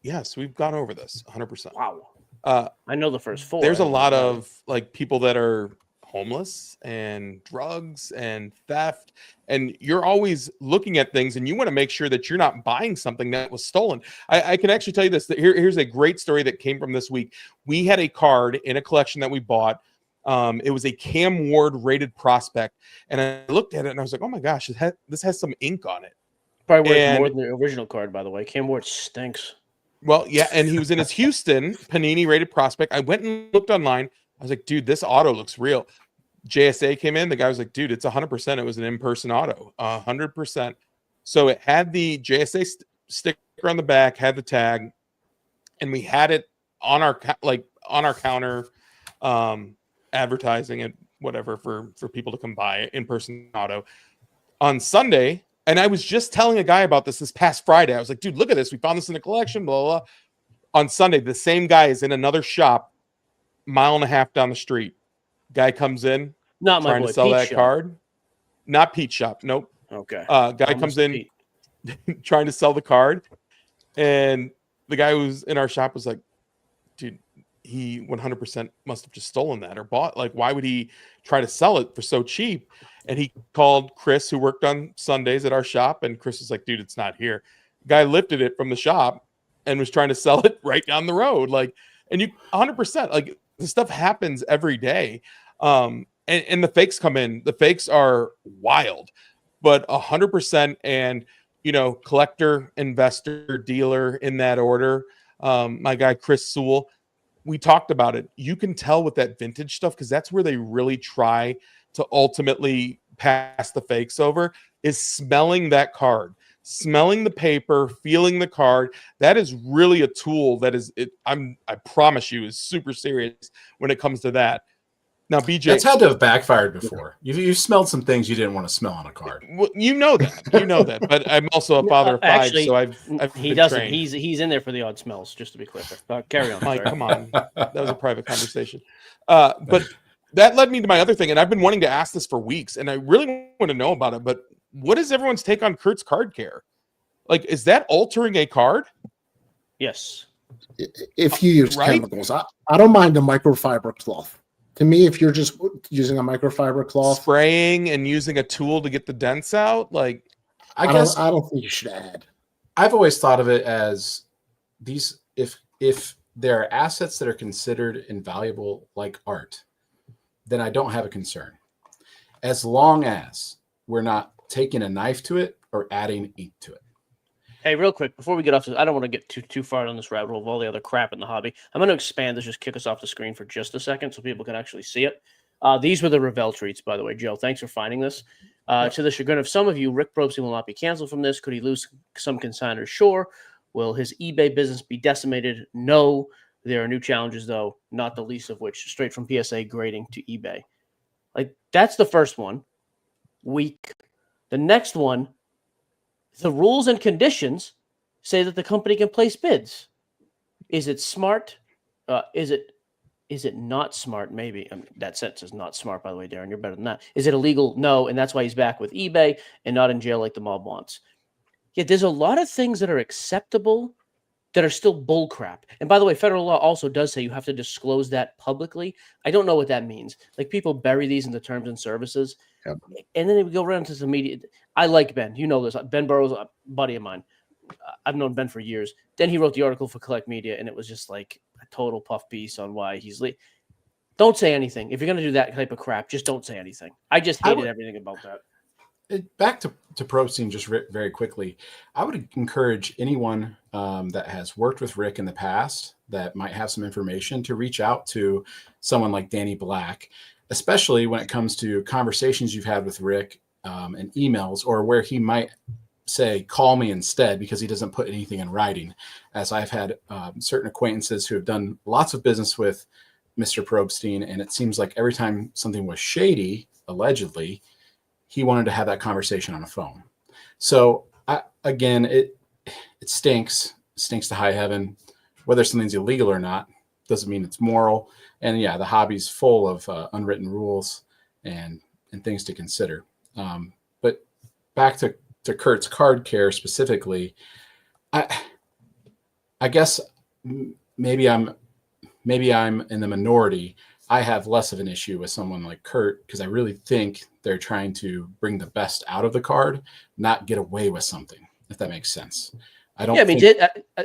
Speaker 2: Yes, we've gone over this 100%.
Speaker 1: Wow.
Speaker 2: Uh,
Speaker 1: I know the first 4.
Speaker 2: there's
Speaker 1: I
Speaker 2: a
Speaker 1: don't
Speaker 2: lot
Speaker 1: know.
Speaker 2: of like people that are homeless and drugs and theft, and you're always looking at things and you want to make sure that you're not buying something that was stolen. I can actually tell you this, that here's a great story that came from this week. We had a card in a collection that we bought. It was a Cam Ward rated prospect, and I looked at it and I was like, oh my gosh, this has some ink on it.
Speaker 1: Probably worth
Speaker 2: And
Speaker 1: more than the original card, by the way. Cam Ward stinks.
Speaker 2: well, yeah, and he was in his Houston Panini rated prospect. I went and looked online. I was like, dude, this auto looks real. JSA came in. The guy was like, dude, it's 100%. It was an in-person auto, 100%. So it had the JSA sticker on the back, had the tag, and we had it on our counter, advertising it, whatever, for people to come buy in-person auto on Sunday. And I was just telling a guy about this past Friday. I was like, dude, look at this. We found this in the collection, blah, blah, blah. On Sunday, the same guy is in another shop, mile and a half down the street. Guy comes in,
Speaker 1: Not my
Speaker 2: trying
Speaker 1: boy.
Speaker 2: to sell
Speaker 1: Pete
Speaker 2: that
Speaker 1: Shop.
Speaker 2: card. Not Pete Shop. Nope.
Speaker 1: Okay.
Speaker 2: Guy comes in trying to sell the card. And the guy who's in our shop was like, dude, he 100% must have just stolen that or bought. Like, why would he try to sell it for so cheap? And he called Chris, who worked on Sundays at our shop. And Chris was like, dude, it's not here. Guy lifted it from the shop and was trying to sell it right down the road. Like, and you 100%, like, this stuff happens every day. And the fakes come in. The fakes are wild, but 100%. And, you know, collector, investor, dealer in that order. My guy, Chris Sewell, we talked about it. You can tell with that vintage stuff, because that's where they really try to ultimately pass the fakes over, is smelling that card, smelling the paper, feeling the card. That is really a tool that is, I promise you, is super serious when it comes to that. Now, BJ,
Speaker 4: That's had to have backfired before. You smelled some things you didn't want to smell on a card.
Speaker 2: well, you know that. But I'm also a father of 5,
Speaker 1: Actually,
Speaker 2: so I've
Speaker 1: he
Speaker 2: been
Speaker 1: doesn't.
Speaker 2: trained.
Speaker 1: He's in there for the odd smells, just to be clear. Carry on.
Speaker 2: Mike,
Speaker 1: sorry.
Speaker 2: come on. That was a private conversation. But that led me to my other thing, and I've been wanting to ask this for weeks, and I really want to know about it. But what is everyone's take on Kurt's card care? Like, is that altering a card?
Speaker 1: Yes.
Speaker 3: If you use
Speaker 2: Right?
Speaker 3: chemicals, I don't mind a microfiber cloth. To me, if you're just using a microfiber cloth,
Speaker 2: Spraying and using a tool to get the dents out? Like,
Speaker 4: I guess
Speaker 3: I don't think you should add.
Speaker 4: I've always thought of it as these, if there are assets that are considered invaluable like art, then I don't have a concern. As long as we're not taking a knife to it or adding ink to it.
Speaker 1: Hey, real quick, before we get off this, I don't want to get too far down this rabbit hole of all the other crap in the hobby. I'm going to expand this, just kick us off the screen for just a second so people can actually see it. These were the Revell treats, by the way. Joe, thanks for finding this. To the chagrin of some of you, Rick Probsting will not be canceled from this. Could he lose some consignors? Sure. Will his eBay business be decimated? No. There are new challenges, though, not the least of which straight from PSA grading to eBay. Like, that's the first one. Weak. The next one, the rules and conditions say that the company can place bids. Is it smart? Is it not smart? Maybe. That sentence is not smart, by the way, Darren. You're better than that. Is it illegal? No. And that's why he's back with eBay and not in jail like the mob wants. Yeah, there's a lot of things that are acceptable that are still bull crap. And by the way, federal law also does say you have to disclose that publicly. I don't know what that means. Like people bury these in the terms and services.
Speaker 3: Yep.
Speaker 1: And then they go around to some media. I like Ben. You know this. Ben Burrows, a buddy of mine. I've known Ben for years. Then he wrote the article for Collect Media, and it was just like a total puff piece on why he's don't say anything. If you're going to do that type of crap, just don't say anything. I just hated everything about that.
Speaker 4: Back to Probstein just very quickly. I would encourage anyone that has worked with Rick in the past that might have some information to reach out to someone like Danny Black, especially when it comes to conversations you've had with Rick and emails, or where he might say, call me instead, because he doesn't put anything in writing. As I've had certain acquaintances who have done lots of business with Mr. Probstein, and it seems like every time something was shady, allegedly, he wanted to have that conversation on a phone. So again, it stinks to high heaven. Whether something's illegal or not doesn't mean it's moral. And yeah, the hobby's full of unwritten rules and things to consider. But back to Kurt's Card Care specifically, I guess maybe I'm in the minority. I have less of an issue with someone like Kurt because I really think they're trying to bring the best out of the card, not get away with something, if that makes sense. I don't.
Speaker 1: Yeah, I mean,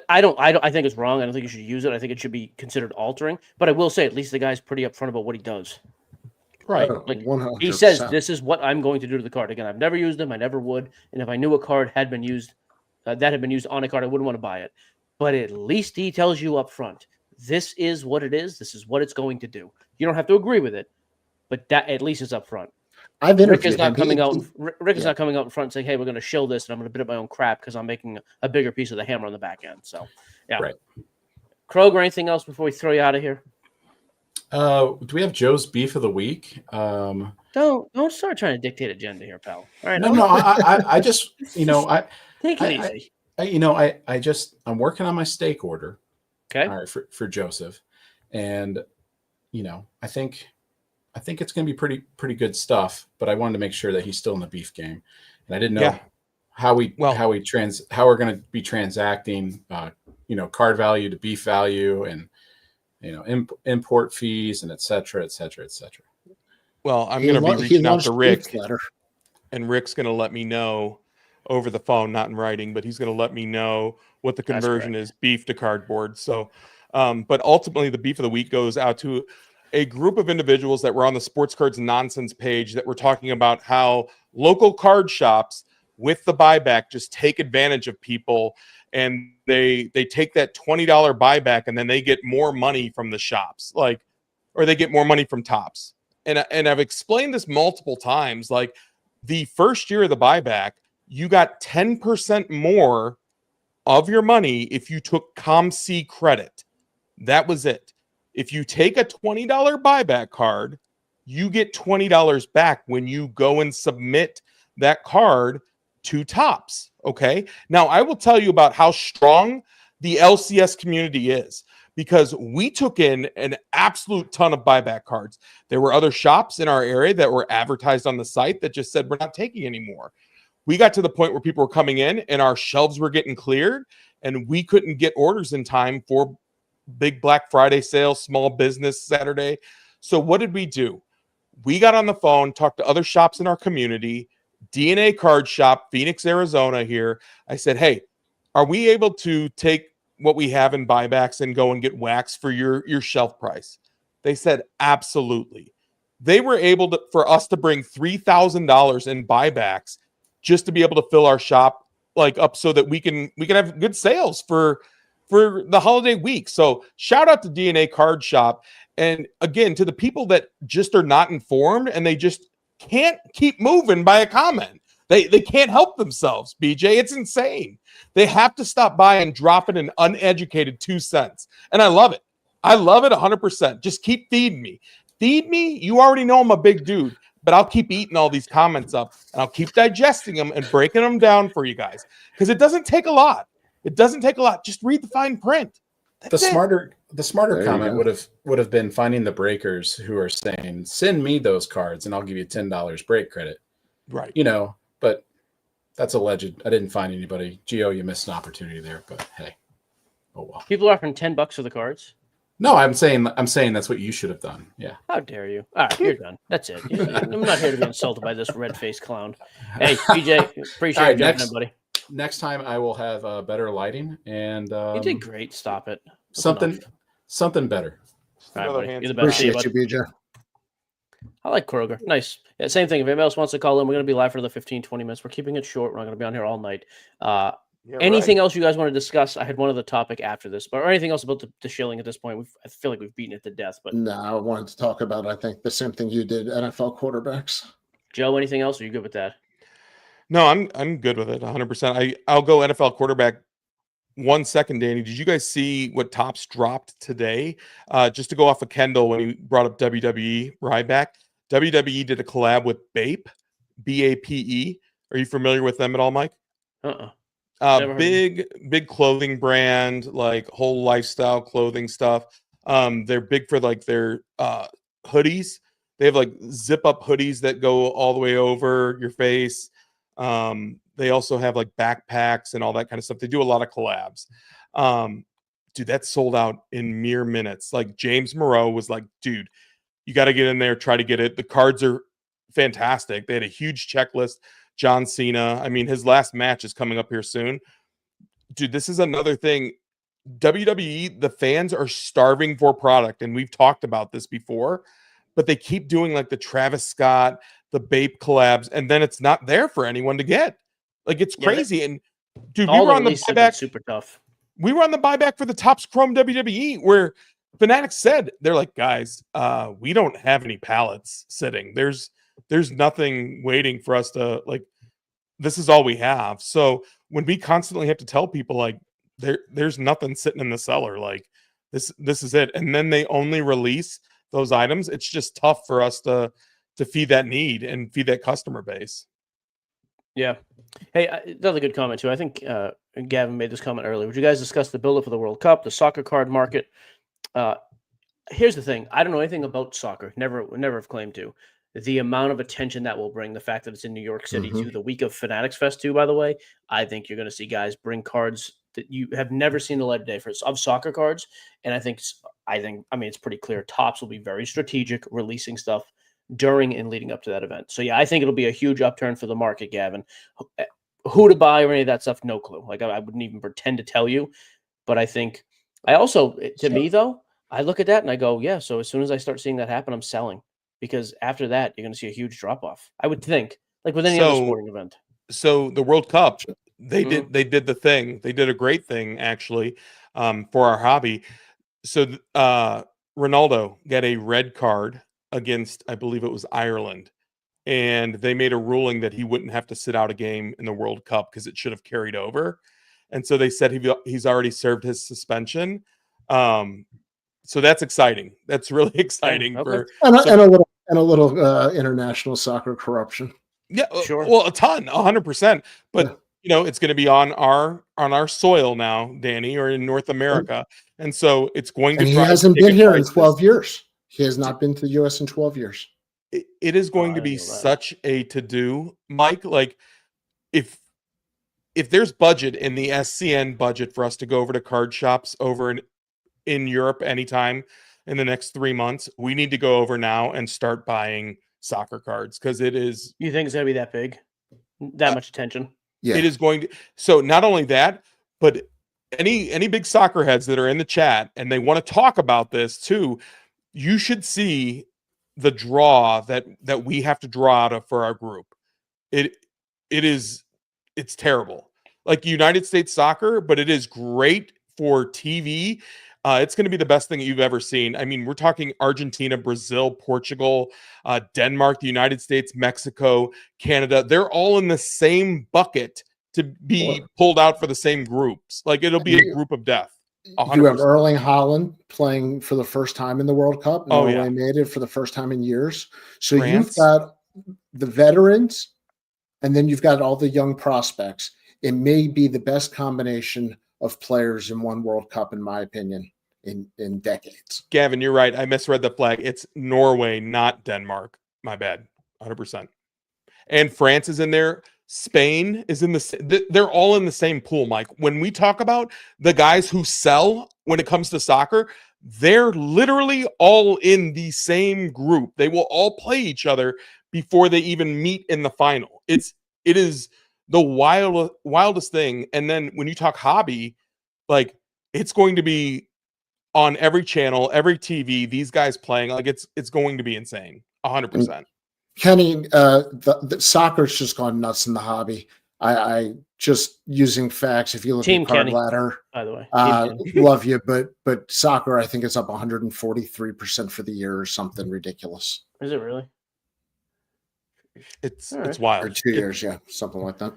Speaker 1: I don't. I think it's wrong. I don't think you should use it. I think it should be considered altering. But I will say, at least the guy's pretty upfront about what he does.
Speaker 2: Right.
Speaker 1: Like
Speaker 3: 100%.
Speaker 1: he says, this is what I'm going to do to the card. Again, I've never used them. I never would. And if I knew a card had been used, that had been used on a card, I wouldn't want to buy it. But at least he tells you up front, this is what it is. This is what it's going to do. You don't have to agree with it, but that at least is up front.
Speaker 3: I've interviewed
Speaker 1: Rick is not
Speaker 3: him.
Speaker 1: coming out. Rick is not coming out in front and saying, "Hey, we're going to shill this, and I'm going to bid up my own crap because I'm making a bigger piece of the hammer on the back end." So, yeah.
Speaker 4: Right.
Speaker 1: Kroger, anything else before we throw you out of here?
Speaker 4: Do we have Joe's beef of the week?
Speaker 1: Don't start trying to dictate agenda here, pal. All right.
Speaker 4: No. I just
Speaker 1: take it easy.
Speaker 4: I'm working on my steak order.
Speaker 1: Okay.
Speaker 4: All right, for Joseph, and I think it's going to be pretty good stuff. But I wanted to make sure that he's still in the beef game, and I didn't know how we're going to be transacting, card value to beef value, and import fees, and et cetera, et cetera, et cetera.
Speaker 2: Well, I'm going to be reaching out to Rick, and Rick's going to let me know over the phone, not in writing, but he's going to let me know what the conversion is, beef to cardboard. So, but ultimately the beef of the week goes out to a group of individuals that were on the Sports Cards Nonsense page that were talking about how local card shops with the buyback just take advantage of people, and they take that $20 buyback and then they get more money from the shops, or they get more money from Tops. And I've explained this multiple times, like the first year of the buyback, you got 10% more of your money if you took ComC credit. That was it. If you take a $20 buyback card, you get $20 back when you go and submit that card to Tops. Okay. Now I will tell you about how strong the LCS community is, because we took in an absolute ton of buyback cards. There were other shops in our area that were advertised on the site that just said, we're not taking anymore. We got to the point where people were coming in and our shelves were getting cleared and we couldn't get orders in time for big Black Friday sale, small business Saturday. So what did we do? We got on the phone, talked to other shops in our community, DNA Card Shop, Phoenix, Arizona here. I said, hey, are we able to take what we have in buybacks and go and get wax for your shelf price? They said, absolutely. They were able for us to bring $3,000 in buybacks just to be able to fill our shop up so that we can have good sales for the holiday week. So shout out to DNA Card Shop. And again, to the people that just are not informed and they just can't keep moving by a comment. They can't help themselves, BJ. It's insane. They have to stop by and drop in an uneducated 2 cents. And I love it. I love it 100%. Just keep feeding me. Feed me. You already know I'm a big dude, but I'll keep eating all these comments up and I'll keep digesting them and breaking them down for you guys. Because it doesn't take a lot. It doesn't take a lot. Just read the fine print.
Speaker 4: The smarter comment would have been finding the breakers who are saying, send me those cards and I'll give you $10 break credit.
Speaker 2: Right.
Speaker 4: But That's alleged. I didn't find anybody. Gio, you missed an opportunity there, but hey, oh well.
Speaker 1: People are offering $10 for the cards.
Speaker 4: No, I'm saying that's what you should have done. Yeah.
Speaker 1: How dare you? All right, you're done. That's it. I'm not here to be insulted by this red-faced clown. Hey, BJ, appreciate
Speaker 4: All right,
Speaker 1: you jumping in, buddy.
Speaker 4: Next time I will have better lighting and
Speaker 1: You did great. Stop it. That's
Speaker 4: something
Speaker 1: enough.
Speaker 4: something better.
Speaker 1: All right,
Speaker 2: Another
Speaker 1: buddy.
Speaker 2: hand-
Speaker 1: You're the best. See you,
Speaker 3: Appreciate
Speaker 1: bud.
Speaker 3: you, BJ.
Speaker 1: I like Kroger. Nice. Yeah, same thing. If anybody else wants to call in, we're going to be live for another 15, 20 minutes. We're keeping it short. We're not going to be on here all night. Anything else you guys want to discuss? I had one other topic after this, but or anything else about the shilling at this point? I feel like we've beaten it to death. But
Speaker 3: No, I wanted to talk about, I think, the same thing you did, NFL quarterbacks.
Speaker 1: Joe, anything else? Are you good with that?
Speaker 2: No, I'm good with it 100%. I'll go NFL quarterback. 1 second, Danny. Did you guys see what Topps dropped today? Just to go off of Kendall when he brought up WWE Ryback. WWE did a collab with BAPE, BAPE. Are you familiar with them at all, Mike?
Speaker 1: Never heard of
Speaker 2: Big clothing brand, like whole lifestyle clothing stuff. They're big for like their hoodies. They have like zip up hoodies that go all the way over your face. They also have like backpacks and all that kind of stuff. They do a lot of collabs. Dude, that sold out in mere minutes. Like James Moreau was like, dude, you got to get in there, try to get it. The cards are fantastic. They had a huge checklist. John Cena. I mean, his last match is coming up here soon. Dude, this is another thing. WWE, the fans are starving for product, and we've talked about this before, but they keep doing like the Travis Scott, the BAPE collabs, and then it's not there for anyone to get. Like, it's crazy. And dude,
Speaker 1: all
Speaker 2: we were on the
Speaker 1: releases have been
Speaker 2: buyback.
Speaker 1: super tough.
Speaker 2: We were on the buyback for the Topps Chrome WWE, where Fanatics said, they're like, guys, we don't have any pallets sitting. There's nothing waiting for us to, like, this is all we have. So when we constantly have to tell people like there's nothing sitting in the cellar, like this is it. And then they only release those items. It's just tough for us to feed that need and feed that customer base.
Speaker 1: Yeah. Hey, another good comment too. I think Gavin made this comment earlier. Would you guys discuss the buildup for the World Cup, the soccer card market? Here's the thing. I don't know anything about soccer. Never have claimed to. The amount of attention that will bring, the fact that it's in New York City too, the week of Fanatics Fest too, by the way, I think you're going to see guys bring cards that you have never seen the light of day of soccer cards. And I think it's pretty clear. Topps will be very strategic, releasing stuff during and leading up to that event. So yeah, I think it'll be a huge upturn for the market, Gavin. Who to buy or any of that stuff, no clue. Like I wouldn't even pretend to tell you. But I think me though, I look at that and I go, yeah. So as soon as I start seeing that happen, I'm selling. Because after that, you're going to see a huge drop off. I would think, like with any other sporting event.
Speaker 2: So the World Cup, they did the thing. They did a great thing actually for our hobby. So Ronaldo got a red card against, I believe it was Ireland, and they made a ruling that he wouldn't have to sit out a game in the World Cup because it should have carried over. And so they said he's already served his suspension. So that's exciting. That's really exciting
Speaker 1: okay.
Speaker 3: And a little international soccer corruption.
Speaker 2: Yeah,
Speaker 1: Sure.
Speaker 2: Well, a ton, 100%. But it's going to be on our soil now, Danny, or in North America, and so it's going to.
Speaker 3: And he hasn't been here in 12 years. He has not been to the U.S. in 12 years.
Speaker 2: It is going to be such a to-do, Mike. Like, if there's budget in the SCN budget for us to go over to card shops over in Europe anytime in the next 3 months, we need to go over now and start buying soccer cards because it is.
Speaker 1: You think it's going to be that big? That much attention?
Speaker 3: Yeah.
Speaker 2: It is going to. So not only that, but any big soccer heads that are in the chat and they want to talk about this too, you should see the draw that we have to draw out of for our group. It's terrible. Like United States soccer, but it is great for TV. It's going to be the best thing that you've ever seen. I mean, we're talking Argentina, Brazil, Portugal, Denmark, the United States, Mexico, Canada. They're all in the same bucket to be pulled out for the same groups. Like, it'll be a group of death. 100%.
Speaker 3: You have Erling Haaland playing for the first time in the World Cup.
Speaker 2: Norway
Speaker 3: made it for the first time in years. So
Speaker 2: France.
Speaker 3: You've got the veterans, and then you've got all the young prospects. It may be the best combination of players in one World Cup, in my opinion, in decades.
Speaker 2: Gavin, you're right. I misread the flag. It's Norway, not Denmark. My bad. 100%. And France is in there. Spain is in they're all in the same pool, Mike. When we talk about the guys who sell when it comes to soccer, they're literally all in the same group. They will all play each other before they even meet in the final. It is the wildest thing. And then when you talk hobby, like it's going to be on every channel, every TV, these guys playing, like it's going to be insane. 100%.
Speaker 3: Kenny, the soccer's just gone nuts in the hobby. I just using facts. If you look
Speaker 1: Team
Speaker 3: at Card
Speaker 1: Kenny,
Speaker 3: Ladder,
Speaker 1: by the way. Team Kenny.
Speaker 3: love you, but soccer, I think it's up 143% for the year or something ridiculous.
Speaker 1: Is it really?
Speaker 2: It's
Speaker 1: All right.
Speaker 2: it's wild.
Speaker 3: Or 2 years, yeah, something like that.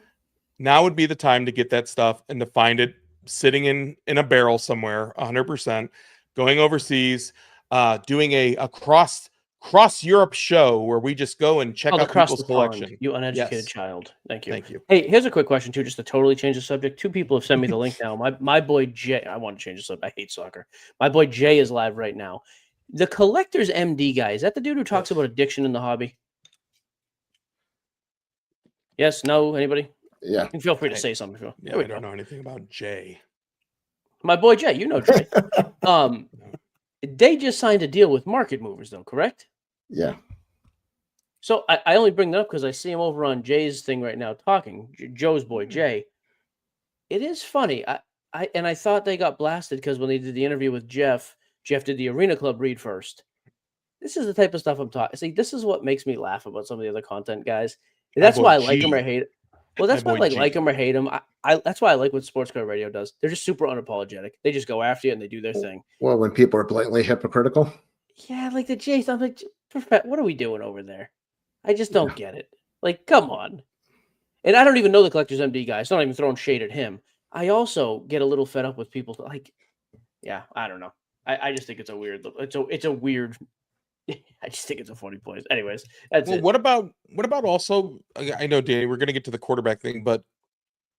Speaker 2: Now would be the time to get that stuff and to find it sitting in a barrel somewhere, 100%, going overseas, doing a cross Europe show where we just go and check out
Speaker 1: Across
Speaker 2: people's
Speaker 1: the pond,
Speaker 2: collection.
Speaker 1: you uneducated
Speaker 2: Yes.
Speaker 1: child. Thank you.
Speaker 2: Thank you.
Speaker 1: Hey, here's a quick question too, just to totally change the subject. 2 people have sent me the link now. My boy Jay, I want to change the subject. I hate soccer. My boy Jay is live right now. The Collector's MD guy, is that the dude who talks about addiction in the hobby? Yes, no, anybody?
Speaker 3: Yeah.
Speaker 1: And feel free to say something.
Speaker 2: Yeah,
Speaker 1: There we
Speaker 2: I
Speaker 1: go.
Speaker 2: don't know anything about Jay.
Speaker 1: My boy Jay, you know Jay. They just signed a deal with Market Movers, though, correct?
Speaker 3: Yeah.
Speaker 1: So I only bring that up because I see him over on Jay's thing right now talking. Joe's boy Jay. It is funny. I thought they got blasted because when they did the interview with Jeff did the Arena Club read first. This is the type of stuff I'm talking. See, this is what makes me laugh about some of the other content guys. That's
Speaker 2: boy
Speaker 1: why I like
Speaker 2: G.
Speaker 1: them or hate it. Well, that's
Speaker 2: My
Speaker 1: why I
Speaker 2: boy G.
Speaker 1: like them or hate them. That's why I like what Sports Card Radio does. They're just super unapologetic. They just go after you and they do their thing.
Speaker 3: Well, when people are blatantly hypocritical.
Speaker 1: Yeah, like the Jays. I'm like, what are we doing over there? I just don't get it. Like, come on. And I don't even know the Collector's MD guy. So I'm not even throwing shade at him. I also get a little fed up with people like, yeah, I don't know. I just think it's a weird. It's a weird. I just think it's a funny place. Anyways, that's
Speaker 2: Well,
Speaker 1: it.
Speaker 2: what about also? I know, Danny, we're going to get to the quarterback thing, but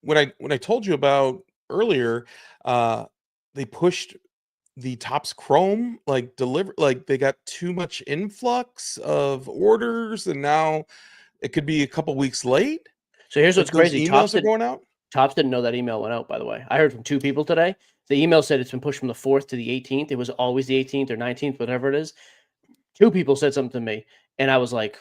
Speaker 2: when I told you about earlier, they pushed the Topps Chrome they got too much influx of orders, and now it could be a couple weeks late.
Speaker 1: So here's what's
Speaker 2: Those
Speaker 1: crazy.
Speaker 2: emails are going out.
Speaker 1: Topps didn't know that email went out, by the way. I heard from 2 people today. The email said it's been pushed from the 4th to the 18th. It was always the 18th or 19th, whatever it is. 2 people said something to me, and I was like,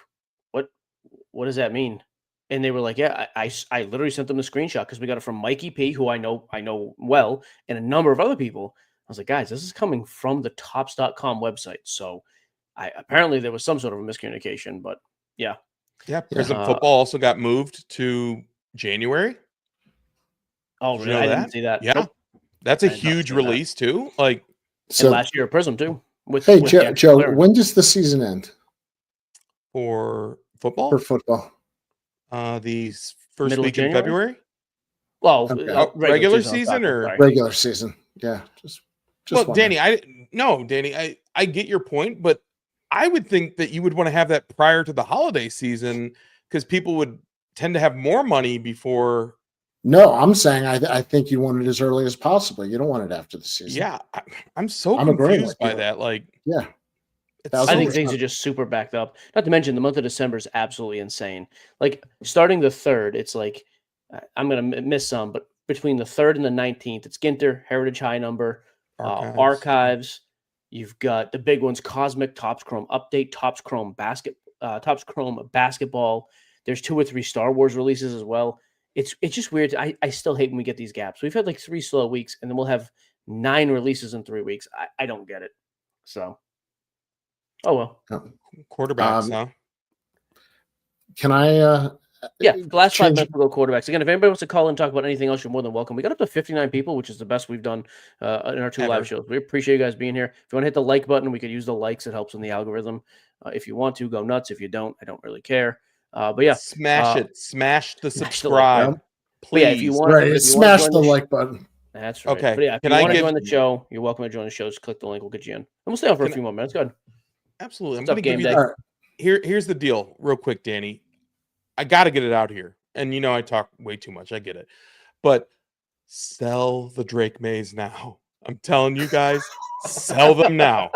Speaker 1: what does that mean? And they were like, yeah, I literally sent them the screenshot because we got it from Mikey P, who I know well, and a number of other people. I was like, guys, this is coming from the Topps.com website. So apparently there was some sort of a miscommunication, but yeah.
Speaker 2: Yeah, Prism Football also got moved to January.
Speaker 1: Oh,
Speaker 2: Did
Speaker 1: really?
Speaker 2: you know
Speaker 1: I
Speaker 2: that?
Speaker 1: didn't see that.
Speaker 2: Yeah,
Speaker 1: Nope.
Speaker 2: that's a
Speaker 1: I did not
Speaker 2: huge
Speaker 1: see that.
Speaker 2: release too. Like,
Speaker 1: And
Speaker 3: So,
Speaker 1: last year at Prism too.
Speaker 3: hey,
Speaker 1: with the actual
Speaker 3: Joe,
Speaker 1: clearance.
Speaker 3: when does the season end
Speaker 2: for football,
Speaker 3: for football?
Speaker 2: the first
Speaker 1: Middle of
Speaker 2: week in
Speaker 1: January?
Speaker 2: February.
Speaker 3: Okay.
Speaker 2: Regular season or-
Speaker 1: sorry.
Speaker 3: Regular season. Yeah. Just
Speaker 2: Well,
Speaker 3: wondering.
Speaker 2: Danny, I get your point, but I would think that you would want to have that prior to the holiday season because people would tend to have more money before.
Speaker 3: No, I'm saying I think you want it as early as possible. You don't want it after the season.
Speaker 2: Yeah, I'm so
Speaker 3: I'm agreeing
Speaker 2: confused
Speaker 3: with
Speaker 2: by
Speaker 3: you.
Speaker 2: that. Like,
Speaker 3: Yeah.
Speaker 2: it's
Speaker 1: I
Speaker 3: So
Speaker 1: think
Speaker 3: much
Speaker 1: things
Speaker 3: fun.
Speaker 1: are just super backed up. Not to mention the month of December is absolutely insane. Like starting the 3rd, it's like I'm gonna miss some, but between the 3rd and the 19th, it's Ginter, Heritage High Number, Archives. You've got the big ones: Cosmic, Topps Chrome Update, Topps Chrome Basketball. There's 2 or 3 Star Wars releases as well. It's just weird. I still hate when we get these gaps. We've had like 3 slow weeks, and then we'll have 9 releases in 3 weeks. I don't get it. So, oh well.
Speaker 2: quarterbacks, huh?
Speaker 3: Can I
Speaker 1: Yeah, the last 5
Speaker 3: change-
Speaker 1: minutes we'll go quarterbacks. Again, if anybody wants to call and talk about anything else, you're more than welcome. We got up to 59 people, which is the best we've done in our 2 live
Speaker 2: Ever.
Speaker 1: shows. We appreciate you guys being here. If you want to hit the like button, we could use the likes. It helps in the algorithm. If you want to, go nuts. If you don't, I don't really care. But yeah,
Speaker 2: Smash it. Smash the
Speaker 1: smash the like
Speaker 2: subscribe.
Speaker 3: button.
Speaker 1: But
Speaker 2: Please.
Speaker 1: yeah, if you want,
Speaker 3: right,
Speaker 1: if you want
Speaker 3: smash
Speaker 1: to
Speaker 3: the
Speaker 1: join
Speaker 3: like button.
Speaker 1: that's right.
Speaker 2: Okay.
Speaker 1: But yeah, if
Speaker 2: Can
Speaker 1: you
Speaker 2: I
Speaker 1: want to
Speaker 2: give-
Speaker 1: join the show, you're welcome to join the show. Just click the link. We'll get you in. And we'll stay on for a
Speaker 2: Can I-
Speaker 1: few more minutes. Go ahead.
Speaker 2: Absolutely. I'm
Speaker 1: What's up,
Speaker 2: going to give
Speaker 1: Game
Speaker 2: you
Speaker 1: Day?
Speaker 2: the,
Speaker 3: All right.
Speaker 2: here's the deal real quick, Danny. I got to get it out here. And I talk way too much. I get it. But sell the Drake Mays now. I'm telling you guys, sell them now.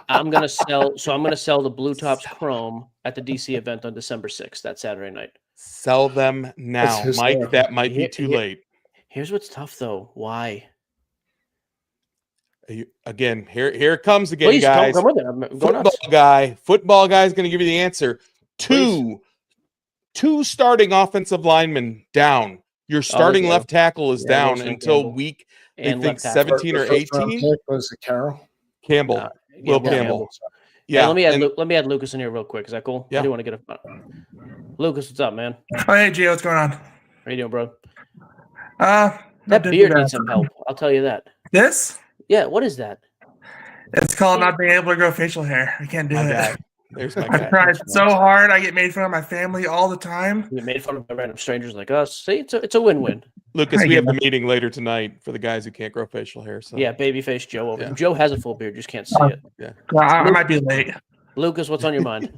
Speaker 1: I'm gonna sell the Blue Tops Chrome at the DC event on December 6th. That Saturday night.
Speaker 2: Sell them now, Mike.
Speaker 3: hysterical.
Speaker 2: That might be
Speaker 1: Here-
Speaker 2: too
Speaker 1: here-
Speaker 2: late.
Speaker 1: Here's what's tough though. Why?
Speaker 2: Again, here it comes again,
Speaker 1: Please
Speaker 2: guys.
Speaker 1: come with it. I'm going nuts.
Speaker 2: Football guy is going to give you the answer. Two starting offensive linemen down. Your starting
Speaker 1: yeah.
Speaker 2: left tackle is
Speaker 1: Yeah,
Speaker 2: down
Speaker 1: Wilson
Speaker 2: until
Speaker 1: Campbell.
Speaker 2: week, they
Speaker 1: And
Speaker 2: think
Speaker 1: left tackle.
Speaker 2: 17 or
Speaker 3: The first round
Speaker 2: 18.
Speaker 3: pick was it Carroll?
Speaker 2: Campbell.
Speaker 1: Yeah,
Speaker 2: Will
Speaker 1: Will
Speaker 2: Campbell.
Speaker 1: Yeah,
Speaker 2: Yeah.
Speaker 1: let me add
Speaker 2: and-
Speaker 1: let me add Lucas in here real quick. Is that cool?
Speaker 2: Yeah.
Speaker 1: I do want to get a Lucas. What's up, man?
Speaker 5: Oh, hey, Gio, what's going on?
Speaker 1: How you doing, bro?
Speaker 5: Not
Speaker 1: That
Speaker 5: too
Speaker 1: beard
Speaker 5: bad.
Speaker 1: needs some help. I'll tell you that.
Speaker 5: This?
Speaker 1: Yeah, what is that?
Speaker 5: It's called not being able to grow facial hair. I can't do
Speaker 2: my
Speaker 5: it.
Speaker 2: guy. There's my
Speaker 5: I
Speaker 2: guy.
Speaker 5: tried so hard. I get made fun of my family all the time.
Speaker 1: You made fun of random strangers like us. See, it's a win-win.
Speaker 2: Lucas,
Speaker 5: I
Speaker 2: we have
Speaker 5: get
Speaker 2: the meeting later tonight for the guys who can't grow facial hair. So
Speaker 1: Yeah, babyface Joe over.
Speaker 2: Yeah.
Speaker 1: Joe has a full beard, just can't see it.
Speaker 5: Well, I might be late.
Speaker 1: Lucas, what's on your mind?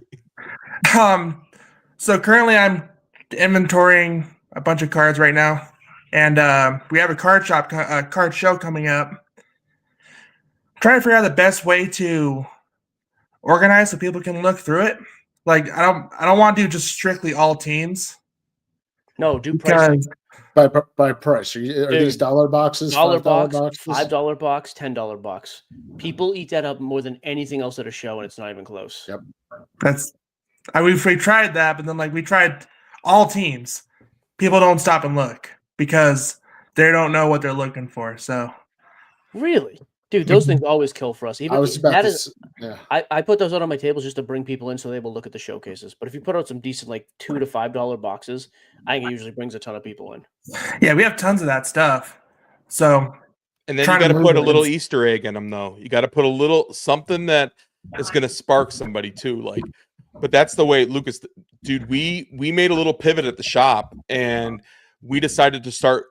Speaker 5: So currently I'm inventorying a bunch of cards right now, and we have a card show coming up. Trying to figure out the best way to organize so people can look through it. Like I don't want to do just strictly all teams.
Speaker 1: No, do pricing.
Speaker 5: Because
Speaker 3: By price. Are these
Speaker 1: Dude,
Speaker 3: dollar boxes?
Speaker 1: $1
Speaker 3: $5
Speaker 1: box,
Speaker 3: boxes?
Speaker 1: $5 box, $10 box. People eat that up more than anything else at a show, and it's not even close.
Speaker 3: Yep.
Speaker 5: we tried that, but then like we tried all teams. People don't stop and look because they don't know what they're looking for. So
Speaker 1: Really, dude, those things always kill for us. Even
Speaker 3: I was about
Speaker 1: that
Speaker 3: to.
Speaker 1: is,
Speaker 3: Yeah.
Speaker 1: I put those out on my tables just to bring people in so they will look at the showcases. But if you put out some decent like $2 to $5 boxes, I think it usually brings a ton of people in.
Speaker 5: yeah, we have tons of that stuff. So
Speaker 2: And then you
Speaker 5: Trying
Speaker 2: got
Speaker 5: to
Speaker 2: to
Speaker 5: move
Speaker 2: put a
Speaker 5: it.
Speaker 2: little Easter egg in them, though. You got to put a little something that is going to spark somebody too. Like, but that's the way, Lucas, dude. We made a little pivot at the shop, and we decided to start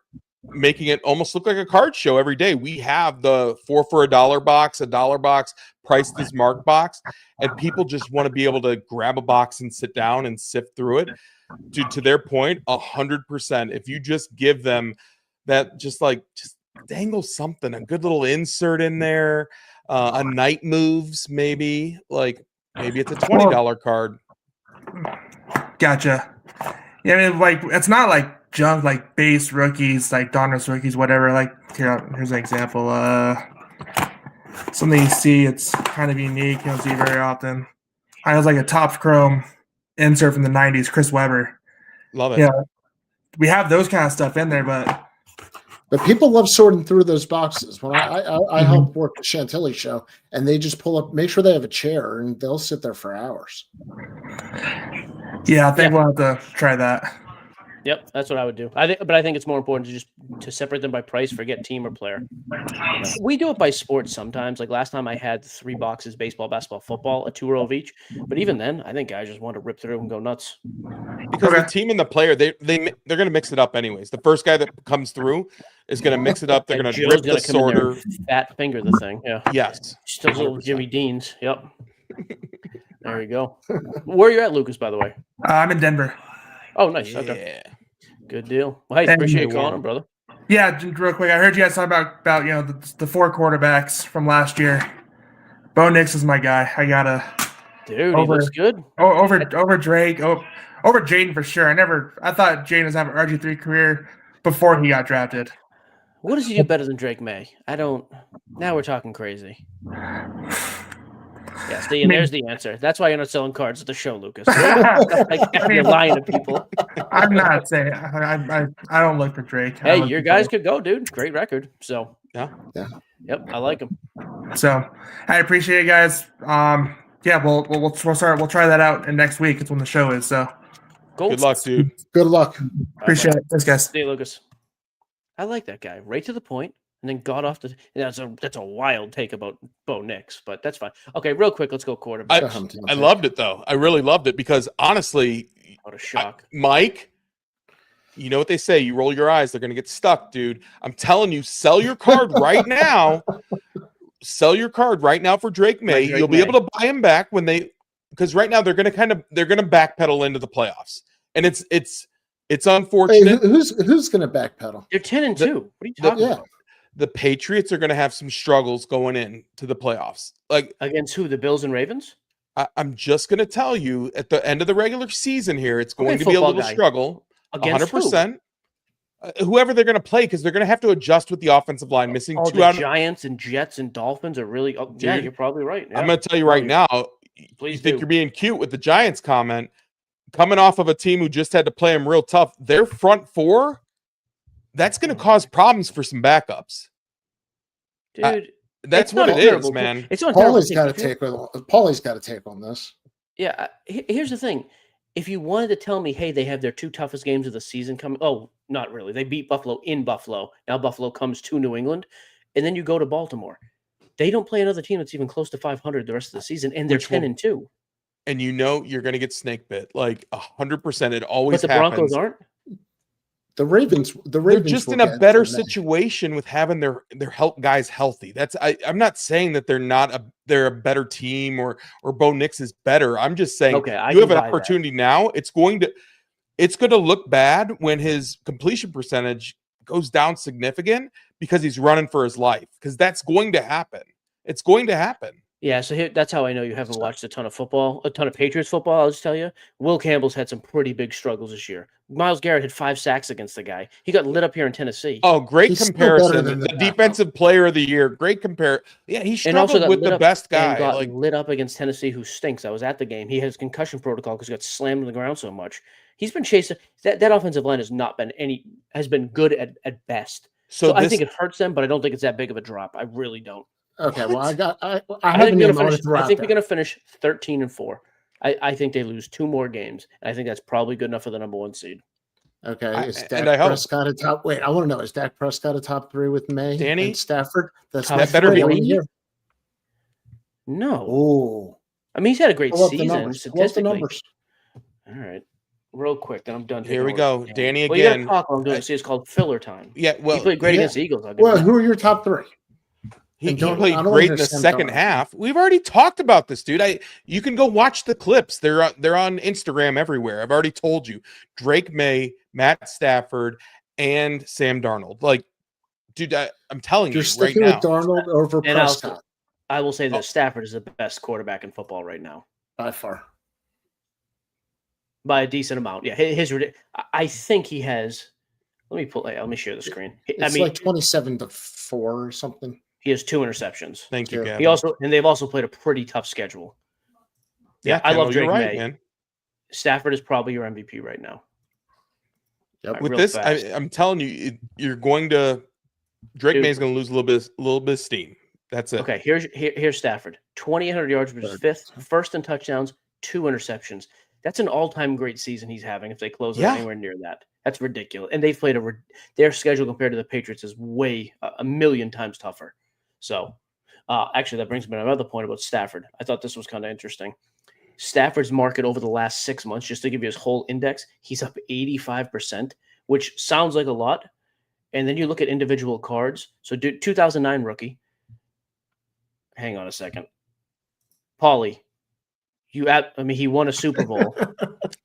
Speaker 2: making it almost look like a card show every day. We have the 4 for $1 box, $1 box, priced as mark box, and people just want to be able to grab a box and sit down and sift through it. Dude, to their point, 100%. If you just give them that, just dangle something, a good little insert in there, a night moves, maybe maybe it's a $20 card.
Speaker 5: gotcha. Yeah, I mean, like it's not like junk, like base rookies, like Donruss rookies, whatever. Like here's an example. Something you see, it's kind of unique. You don't see very often. I was like a Topps Chrome insert from the '90s, Chris Webber.
Speaker 2: Love it.
Speaker 5: Yeah, we have those kind of stuff in there, but
Speaker 3: But people love sorting through those boxes. When I help work the Chantilly show, and they just pull up, make sure they have a chair, and they'll sit there for hours.
Speaker 5: yeah, I think we'll have to try that.
Speaker 1: Yep, that's what I would do. I think it's more important to separate them by price, forget team or player. We do it by sports sometimes. Like last time I had 3 boxes, baseball, basketball, football, a 2-row of each. But even then, I think guys just want to rip through and go nuts.
Speaker 2: Because
Speaker 5: Okay.
Speaker 2: the team and the player, they're going to mix it up anyways. The first guy that comes through is going to mix it up. They're
Speaker 1: And
Speaker 2: going to
Speaker 1: Joe's
Speaker 2: rip
Speaker 1: gonna
Speaker 2: the
Speaker 1: come in there
Speaker 2: sorter.
Speaker 1: and fat finger the thing. Yeah.
Speaker 2: Yes.
Speaker 1: Just those little
Speaker 2: 100%.
Speaker 1: Jimmy Deans. Yep. There you go. Where are you at, Lucas, by the way?
Speaker 5: I'm in Denver.
Speaker 1: Oh, nice. Okay.
Speaker 2: Yeah.
Speaker 1: Good deal. Well, hey,
Speaker 5: And
Speaker 1: appreciate you
Speaker 2: they
Speaker 1: calling
Speaker 2: won.
Speaker 1: him, brother.
Speaker 5: Yeah, just real quick. I heard you guys talk about the 4 quarterbacks from last year. Bo Nix is my guy. I gotta
Speaker 1: Dude, he
Speaker 5: Over.
Speaker 1: looks good.
Speaker 5: over Drake, over Jaden for sure. I thought Jaden was having an RG3 career before he got drafted.
Speaker 1: What does he do better than Drake May? Now we're talking crazy. Yeah, see, and there's the answer. That's why you're not selling cards at the show, Lucas. You're lying to people.
Speaker 5: I'm not saying I don't look for Drake. I
Speaker 1: Hey,
Speaker 5: look
Speaker 1: your
Speaker 5: for
Speaker 1: guys
Speaker 5: Bo.
Speaker 1: could go, dude. Great record. So,
Speaker 2: Yeah.
Speaker 3: Yeah.
Speaker 1: Yep, I like him.
Speaker 5: So I appreciate it, guys. Yeah, we'll start. We'll try that out, and next week it's when the show is. So
Speaker 1: Gold.
Speaker 2: Good luck, dude.
Speaker 3: Good luck.
Speaker 5: appreciate it. Thanks, guys.
Speaker 1: See you, Lucas. I like that guy. Right to the point, and then got off the. That's a wild take about Bo Nix, but that's fine. Okay, real quick, let's go quarterback.
Speaker 2: I loved it, though. I really loved it because, honestly,
Speaker 1: What a shock.
Speaker 2: Mike, you know what they say. You roll your eyes, they're going to get stuck, dude. I'm telling you, sell your card right now. Sell your card right now for Drake May.
Speaker 1: Drake
Speaker 2: You'll be
Speaker 1: May.
Speaker 2: able to buy him back because right now they're going to backpedal into the playoffs. And it's
Speaker 3: Hey,
Speaker 2: unfortunate.
Speaker 3: who's going to backpedal?
Speaker 1: You're 10-2. What are you
Speaker 2: the-
Speaker 1: talking
Speaker 3: Yeah.
Speaker 1: about?
Speaker 2: The Patriots are going to have some struggles going in to the playoffs. Like,
Speaker 1: Against who? The Bills and Ravens?
Speaker 2: I'm just going to tell you at the end of the regular season here, it's going
Speaker 1: Okay,
Speaker 2: to be a
Speaker 1: football
Speaker 2: little
Speaker 1: guy.
Speaker 2: struggle.
Speaker 1: Against who?
Speaker 2: 100%. Whoever they're going to play, because they're going to have to adjust with the offensive line, missing
Speaker 1: Oh,
Speaker 2: two
Speaker 1: the
Speaker 2: out.
Speaker 1: Giants and Jets and Dolphins are really. Oh, yeah,
Speaker 2: Dude,
Speaker 1: you're probably right.
Speaker 2: I'm
Speaker 1: Yeah.
Speaker 2: going to tell you right now. You
Speaker 1: Please
Speaker 2: think
Speaker 1: do.
Speaker 2: you're being cute with the Giants comment? Coming off of a team who just had to play them real tough, their front four, that's going to cause problems for some backups.
Speaker 1: Dude,
Speaker 2: That's
Speaker 1: it's not
Speaker 2: what
Speaker 1: a
Speaker 2: it
Speaker 1: terrible
Speaker 2: is, man.
Speaker 1: It's not a terrible
Speaker 3: Paulie's
Speaker 1: take.
Speaker 3: got to
Speaker 1: If you-
Speaker 3: take with Paulie's got to take on this.
Speaker 1: Yeah, here's the thing. If you wanted to tell me, hey, they have their 2 toughest games of the season coming. Oh, not really. They beat Buffalo in Buffalo. Now Buffalo comes to New England, and then you go to Baltimore. They don't play another team that's even close to 500 the rest of the season, and they're
Speaker 2: Which will-
Speaker 1: 10-2.
Speaker 2: And you know you're going to get snake bit, like 100%. It
Speaker 1: But
Speaker 2: always
Speaker 1: the
Speaker 2: happens.
Speaker 1: Broncos aren't.
Speaker 3: The Ravens
Speaker 2: They're just
Speaker 3: will
Speaker 2: in a
Speaker 3: get
Speaker 2: better
Speaker 3: to them.
Speaker 2: situation with having their guys healthy. I'm not saying that they're a better team or Bo Nix is better. I'm just saying
Speaker 1: Okay, I
Speaker 2: you have
Speaker 1: can
Speaker 2: an
Speaker 1: buy that.
Speaker 2: opportunity now. It's going to look bad when his completion percentage goes down significant because he's running for his life, because that's going to happen. It's going to happen.
Speaker 1: Yeah, so that's how I know you haven't watched a ton of football, a ton of Patriots football. I'll just tell you, Will Campbell's had some pretty big struggles this year. Myles Garrett had 5 sacks against the guy. He got lit up here in Tennessee.
Speaker 2: Oh, great
Speaker 3: He's still better
Speaker 2: comparison.
Speaker 3: than
Speaker 2: The
Speaker 3: the
Speaker 2: defensive player of the year. Great compare. Yeah, he
Speaker 1: and also
Speaker 2: struggled
Speaker 1: got
Speaker 2: with
Speaker 1: lit
Speaker 2: the
Speaker 1: up
Speaker 2: best
Speaker 1: and
Speaker 2: guy.
Speaker 1: got
Speaker 2: Like,
Speaker 1: lit up against Tennessee, who stinks. I was at the game. He has concussion protocol because he got slammed to the ground so much. He's been chasing that offensive line has been good at best. So I think it hurts them, but I don't think it's that big of a drop. I really don't.
Speaker 3: Okay, well,
Speaker 2: What?
Speaker 3: I
Speaker 1: I
Speaker 3: have a
Speaker 1: think
Speaker 3: name.
Speaker 1: they're
Speaker 3: I wanted to
Speaker 1: I
Speaker 3: wrap
Speaker 1: think they're
Speaker 3: there.
Speaker 1: going to finish 13-4. I think they lose 2 more games, and I think that's probably good enough for the number 1 seed.
Speaker 3: Okay, is
Speaker 2: and
Speaker 3: Dak
Speaker 2: I hope.
Speaker 3: Prescott a top? Wait, I want to know: is Dak Prescott a top 3 with May
Speaker 2: Danny?
Speaker 3: and Stafford? That's
Speaker 1: Top
Speaker 3: my
Speaker 2: better be-
Speaker 3: three. I wanna hear.
Speaker 1: No,
Speaker 3: Oh,
Speaker 1: I mean he's had a great
Speaker 3: pull up the
Speaker 1: season
Speaker 3: numbers. Pull up the
Speaker 1: statistically.
Speaker 3: numbers.
Speaker 1: All right, real quick, then I'm done.
Speaker 2: Here we
Speaker 1: taking over
Speaker 2: go.
Speaker 1: from
Speaker 2: Danny
Speaker 1: Well, you
Speaker 2: again.
Speaker 1: gotta talk while I'm doing it. See, it's called filler time.
Speaker 2: Yeah, well,
Speaker 1: He played great
Speaker 3: yeah.
Speaker 1: against the Eagles. I'll give
Speaker 3: Well,
Speaker 1: him
Speaker 3: who
Speaker 1: that.
Speaker 3: are your top 3?
Speaker 2: He
Speaker 3: And don't-
Speaker 2: played
Speaker 3: I don't
Speaker 2: great in
Speaker 3: hear
Speaker 2: the
Speaker 3: Sam
Speaker 2: second
Speaker 3: Darnold.
Speaker 2: half. We've already talked about this, dude. You can go watch the clips. They're on Instagram everywhere. I've already told you. Drake May, Matt Stafford, and Sam Darnold. Like, dude, I'm telling
Speaker 3: You're
Speaker 2: you right
Speaker 3: sticking
Speaker 2: now.
Speaker 3: with Darnold over
Speaker 1: And
Speaker 3: Prescott
Speaker 1: I will say
Speaker 2: Oh.
Speaker 1: that Stafford is the best quarterback in football right now
Speaker 3: by far.
Speaker 1: by a decent amount. Yeah, I think he has. Let me share the screen.
Speaker 3: It's like 27-4 or something.
Speaker 1: he has 2 interceptions.
Speaker 2: Thank you,
Speaker 3: Yeah.
Speaker 2: Gavin.
Speaker 1: They've also played a pretty tough schedule.
Speaker 2: Yeah,
Speaker 1: I love
Speaker 2: Kendall, you're
Speaker 1: Drake
Speaker 2: right,
Speaker 1: May.
Speaker 2: man.
Speaker 1: Stafford is probably your MVP right now.
Speaker 3: Yep.
Speaker 1: All right,
Speaker 2: With
Speaker 1: real
Speaker 2: this,
Speaker 1: fast.
Speaker 2: I'm telling you, you're going to Drake
Speaker 1: Dude.
Speaker 2: May's going to lose a little bit of steam. That's it.
Speaker 1: Okay, here's Stafford. 2,800 yards, which is 5th, first in touchdowns, 2 interceptions. That's an all-time great season he's having if they close it
Speaker 2: Yeah.
Speaker 1: anywhere near that. That's ridiculous. And they've played their schedule compared to the Patriots is way a million times tougher. So, actually, that brings me to another point about Stafford. I thought this was kind of interesting. Stafford's market over the last 6 months, just to give you his whole index, he's up 85%, which sounds like a lot. And then you look at individual cards. So, 2009 rookie. Hang on a second. Paulie, he won a Super Bowl.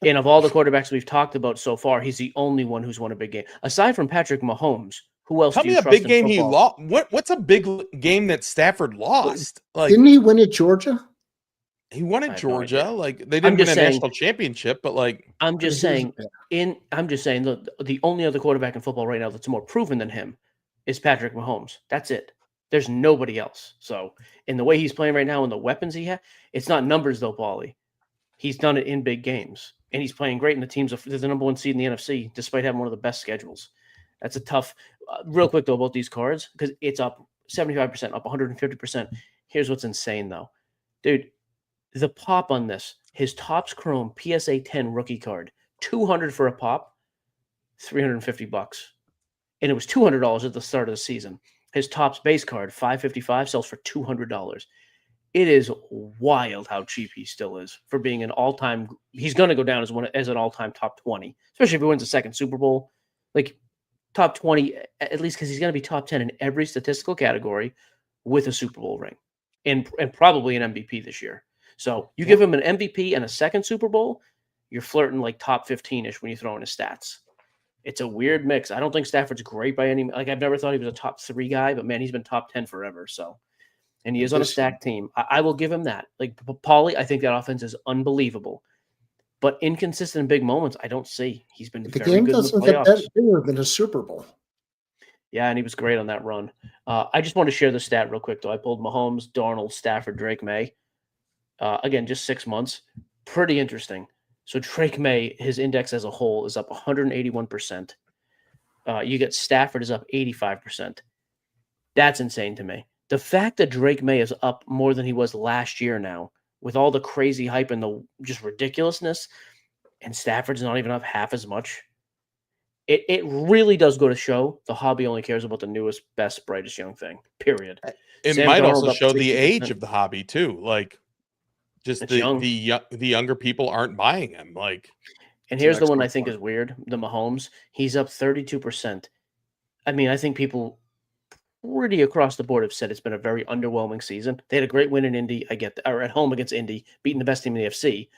Speaker 1: And of all the quarterbacks we've talked about so far, he's the only one who's won a big game. Aside from Patrick Mahomes, who else
Speaker 2: Tell
Speaker 1: do
Speaker 2: me
Speaker 1: you
Speaker 2: a
Speaker 1: trust
Speaker 2: big
Speaker 1: in
Speaker 2: game he
Speaker 1: football?
Speaker 2: lost. What's a big game that Stafford lost? Like,
Speaker 3: Didn't he win at Georgia?
Speaker 2: he won
Speaker 1: I
Speaker 2: at
Speaker 1: have no
Speaker 2: Georgia.
Speaker 1: idea.
Speaker 2: Like, they didn't win
Speaker 1: just
Speaker 2: a
Speaker 1: saying-
Speaker 2: national championship, but like,
Speaker 1: I'm just
Speaker 3: Here's-
Speaker 1: saying, the only other quarterback in football right now that's more proven than him is Patrick Mahomes. That's it. There's nobody else. So, in the way he's playing right now and the weapons he has, it's not numbers though, Paulie. He's done it in big games, and he's playing great. And they're the number 1 seed in the NFC, despite having one of the best schedules. That's a tough. Real quick though about these cards, because it's up 75%, up 150%. Here's what's insane though, dude. The pop on this, his Topps Chrome PSA 10 rookie card, $200 for a pop, $350, and it was $200 at the start of the season. His Topps base card, $555, sells for $200. It is wild how cheap he still is for being an all-time. He's going to go down as an all-time top 20, especially if he wins a second Super Bowl. Like top 20, at least, because he's going to be top 10 in every statistical category with a Super Bowl ring and probably an MVP this year. So you give him an MVP and a second Super Bowl, you're flirting like top 15-ish when you throw in his stats. It's a weird mix. I don't think Stafford's great by any. Like, I've never thought he was a top 3 guy, but man, he's been top 10 forever. So and he is on a
Speaker 3: This-
Speaker 1: stacked team. I will give him that. Like Paulie, I think that offense is unbelievable, but inconsistent in big moments, I don't see. He's been
Speaker 3: The
Speaker 1: very
Speaker 3: game
Speaker 1: good in the
Speaker 3: doesn't get
Speaker 1: playoffs.
Speaker 3: bigger than a Super Bowl.
Speaker 1: Yeah, and he was great on that run. I just want to share the stat real quick, though. I pulled Mahomes, Darnold, Stafford, Drake May. Again, just 6 months. Pretty interesting. So Drake May, his index as a whole is up 181%. You get Stafford is up 85%. That's insane to me. The fact that Drake May is up more than he was last year now, with all the crazy hype and the just ridiculousness, and Stafford's not even up half as much. It really does go to show the hobby only cares about the newest, best, brightest young thing. Period.
Speaker 2: It
Speaker 1: Sam
Speaker 2: might
Speaker 1: Darnold
Speaker 2: also
Speaker 1: up
Speaker 2: show the
Speaker 1: 60%.
Speaker 2: age of the hobby too. Like, just
Speaker 1: It's young.
Speaker 2: the younger people aren't buying him. Like,
Speaker 1: And
Speaker 3: It's an
Speaker 1: here's the one I
Speaker 3: excellent
Speaker 1: think
Speaker 3: point.
Speaker 1: is weird. The Mahomes, he's up 32%. I mean, I think people pretty across the board have said it's been a very underwhelming season. They had a great win in Indy. I get or at home against Indy, beating the best team in the AFC.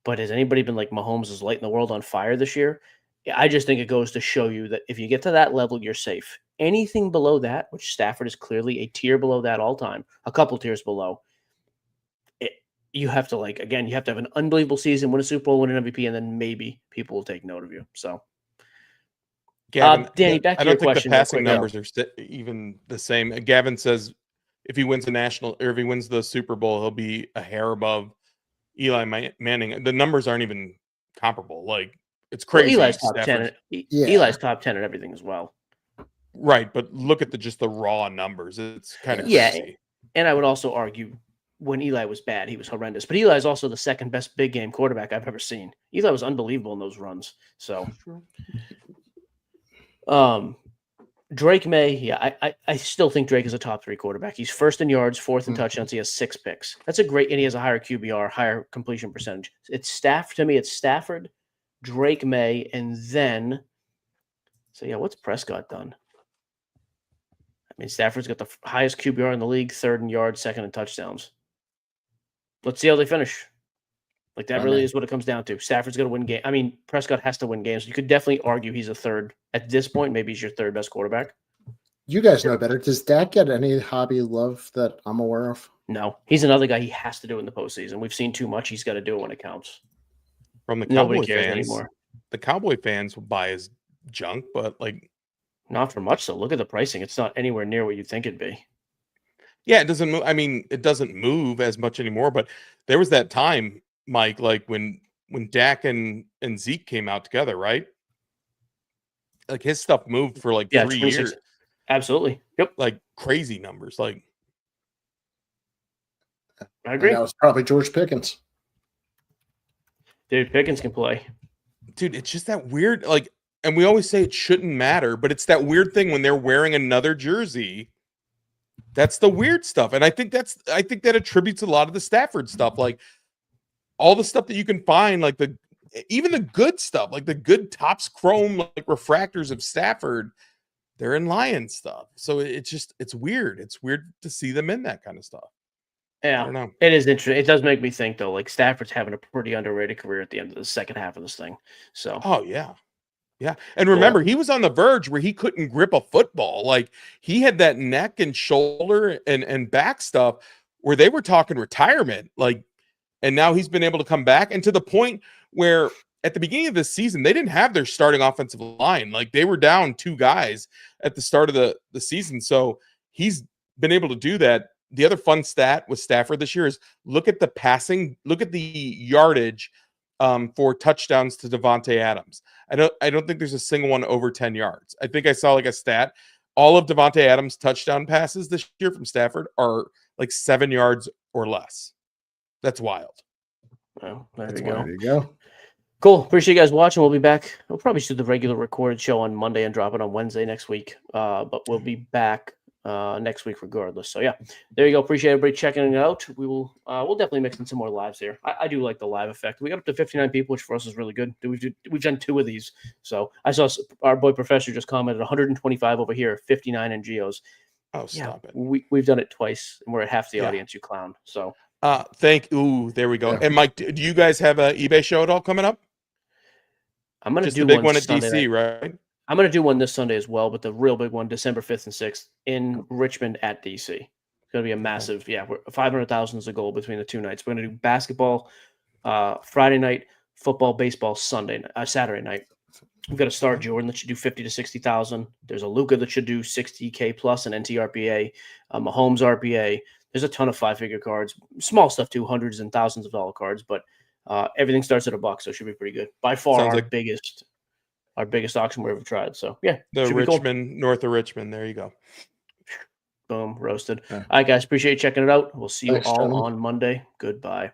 Speaker 1: But has anybody been like Mahomes is lighting the world on fire this year? Yeah, I just think it goes to show you that if you get to that level, you're safe. Anything below that, which Stafford is clearly a tier below that all time, a couple tiers below, you have to you have to have an unbelievable season, win a Super Bowl, win an MVP, and then maybe people will take note of you. So,
Speaker 2: Gavin,
Speaker 1: Danny, back
Speaker 2: I
Speaker 1: to your
Speaker 2: don't think the
Speaker 1: question real
Speaker 2: passing
Speaker 1: quick.
Speaker 2: numbers are even the same. Gavin says if he wins if he wins the Super Bowl, he'll be a hair above Eli Manning. The numbers aren't even comparable. Like, it's
Speaker 1: Well,
Speaker 2: crazy.
Speaker 1: Eli's top
Speaker 2: Stafford's-
Speaker 1: 10.
Speaker 3: Yeah.
Speaker 1: Eli's top 10 and everything as well.
Speaker 2: right? But look at just the raw numbers. It's kind of
Speaker 1: Yeah.
Speaker 2: crazy.
Speaker 1: And I would also argue when Eli was bad, he was horrendous. But Eli is also the second best big game quarterback I've ever seen. Eli was unbelievable in those runs. So, Drake May, yeah, I still think Drake is a top 3 quarterback. He's first in yards, fourth in touchdowns. He has 6 picks. That's a great, and he has a higher QBR, higher completion percentage. It's Stafford, Drake May, and then, so yeah, what's Prescott done? I mean, Stafford's got the highest QBR in the league, third in yards, second in touchdowns. Let's see how they finish. Like, that really is what it comes down to. Stafford's going to win game. I mean, Prescott has to win games. You could definitely argue he's a third. At this point, maybe he's your third best quarterback.
Speaker 3: You guys know better. Does Dak get any hobby love that I'm aware of?
Speaker 1: No, he's another guy he has to do in the postseason. We've seen too much. He's got to do it when it counts.
Speaker 2: From the
Speaker 1: Nobody
Speaker 2: Cowboy
Speaker 1: cares
Speaker 2: fans,
Speaker 1: anymore.
Speaker 2: the Cowboy fans will buy his junk, but like,
Speaker 1: Not for much, though. Look at the pricing. It's not anywhere near what you'd think it'd be.
Speaker 2: yeah, it doesn't move. I mean, it doesn't move as much anymore. But there was that time, Mike, like when Dak and Zeke came out together, right? Like, his stuff moved for like
Speaker 1: Yeah,
Speaker 2: 3
Speaker 1: 26.
Speaker 2: years,
Speaker 1: Absolutely. Yep,
Speaker 2: like crazy numbers. Like,
Speaker 1: I
Speaker 3: And
Speaker 1: agree.
Speaker 3: that was probably George Pickens.
Speaker 1: Dude, Pickens can play.
Speaker 2: dude, it's just that weird. Like, and we always say it shouldn't matter, but it's that weird thing when they're wearing another jersey. That's the weird stuff, and I think that attributes a lot of the Stafford stuff, like all the stuff that you can find, like even the good stuff, like the good Topps Chrome like refractors of Stafford, they're in Lion stuff. So it's weird. It's weird to see them in that kind of stuff. I
Speaker 1: Yeah,
Speaker 2: don't know.
Speaker 1: it is interesting. It does make me think, though, like Stafford's having a pretty underrated career at the end of the second half of this thing. So,
Speaker 2: Oh yeah. Yeah. And remember, he was on the verge where he couldn't grip a football. Like, he had that neck and shoulder and back stuff where they were talking retirement. Like, and now he's been able to come back, and to the point where at the beginning of this season, they didn't have their starting offensive line. Like, they were down 2 guys at the start of the season. So he's been able to do that. The other fun stat with Stafford this year is look at the yardage for touchdowns to Devontae Adams. I don't think there's a single one over 10 yards. I think I saw like a stat. All of Devontae Adams' touchdown passes this year from Stafford are like 7 yards or less. That's wild.
Speaker 1: well, there
Speaker 2: That's
Speaker 1: you
Speaker 2: why
Speaker 1: go.
Speaker 3: There you go.
Speaker 1: Cool. Appreciate you guys watching. We'll be back. We'll probably do the regular recorded show on Monday and drop it on Wednesday next week. But we'll be back next week regardless. So yeah, there you go. Appreciate everybody checking it out. We'll definitely mix in some more lives here. I do like the live effect. We got up to 59 people, which for us is really good. We've done 2 of these. So I saw our boy Professor just commented 125 over here, 59 in Geos.
Speaker 2: Oh,
Speaker 1: Yeah,
Speaker 2: stop it.
Speaker 1: we've done it twice, and we're at half the
Speaker 2: Yeah.
Speaker 1: audience. You clown. So
Speaker 2: There we go.
Speaker 3: Yeah.
Speaker 2: And Mike, do you guys have an eBay show at all coming up?
Speaker 1: I'm gonna
Speaker 2: Just
Speaker 1: do
Speaker 2: the big one at
Speaker 1: Sunday
Speaker 2: DC,
Speaker 1: night.
Speaker 2: right?
Speaker 1: I'm going to do one this Sunday as well, but the real big one, December 5th and 6th in Richmond at DC. going to be a massive. Yeah, 500,000 is the goal between the 2 nights. We're going to do basketball Friday night, football, baseball Saturday night. We've got a Star Jordan that should do 50 to 60,000. There's a Luca that should do 60K plus, an NTRPA, Mahomes RPA. There's a ton of 5-figure cards, small stuff too, hundreds and thousands of dollar cards, but everything starts at $1, so it should be pretty good. By far,
Speaker 2: Sounds
Speaker 1: our
Speaker 2: like-
Speaker 1: biggest auction we've ever tried. So yeah,
Speaker 2: The
Speaker 1: should be cool.
Speaker 2: Richmond, north of Richmond. There you go.
Speaker 1: Boom, roasted.
Speaker 2: Yeah.
Speaker 1: All right, guys, appreciate you checking it out. We'll see you
Speaker 3: Thanks,
Speaker 1: all
Speaker 3: gentlemen.
Speaker 1: on Monday. Goodbye.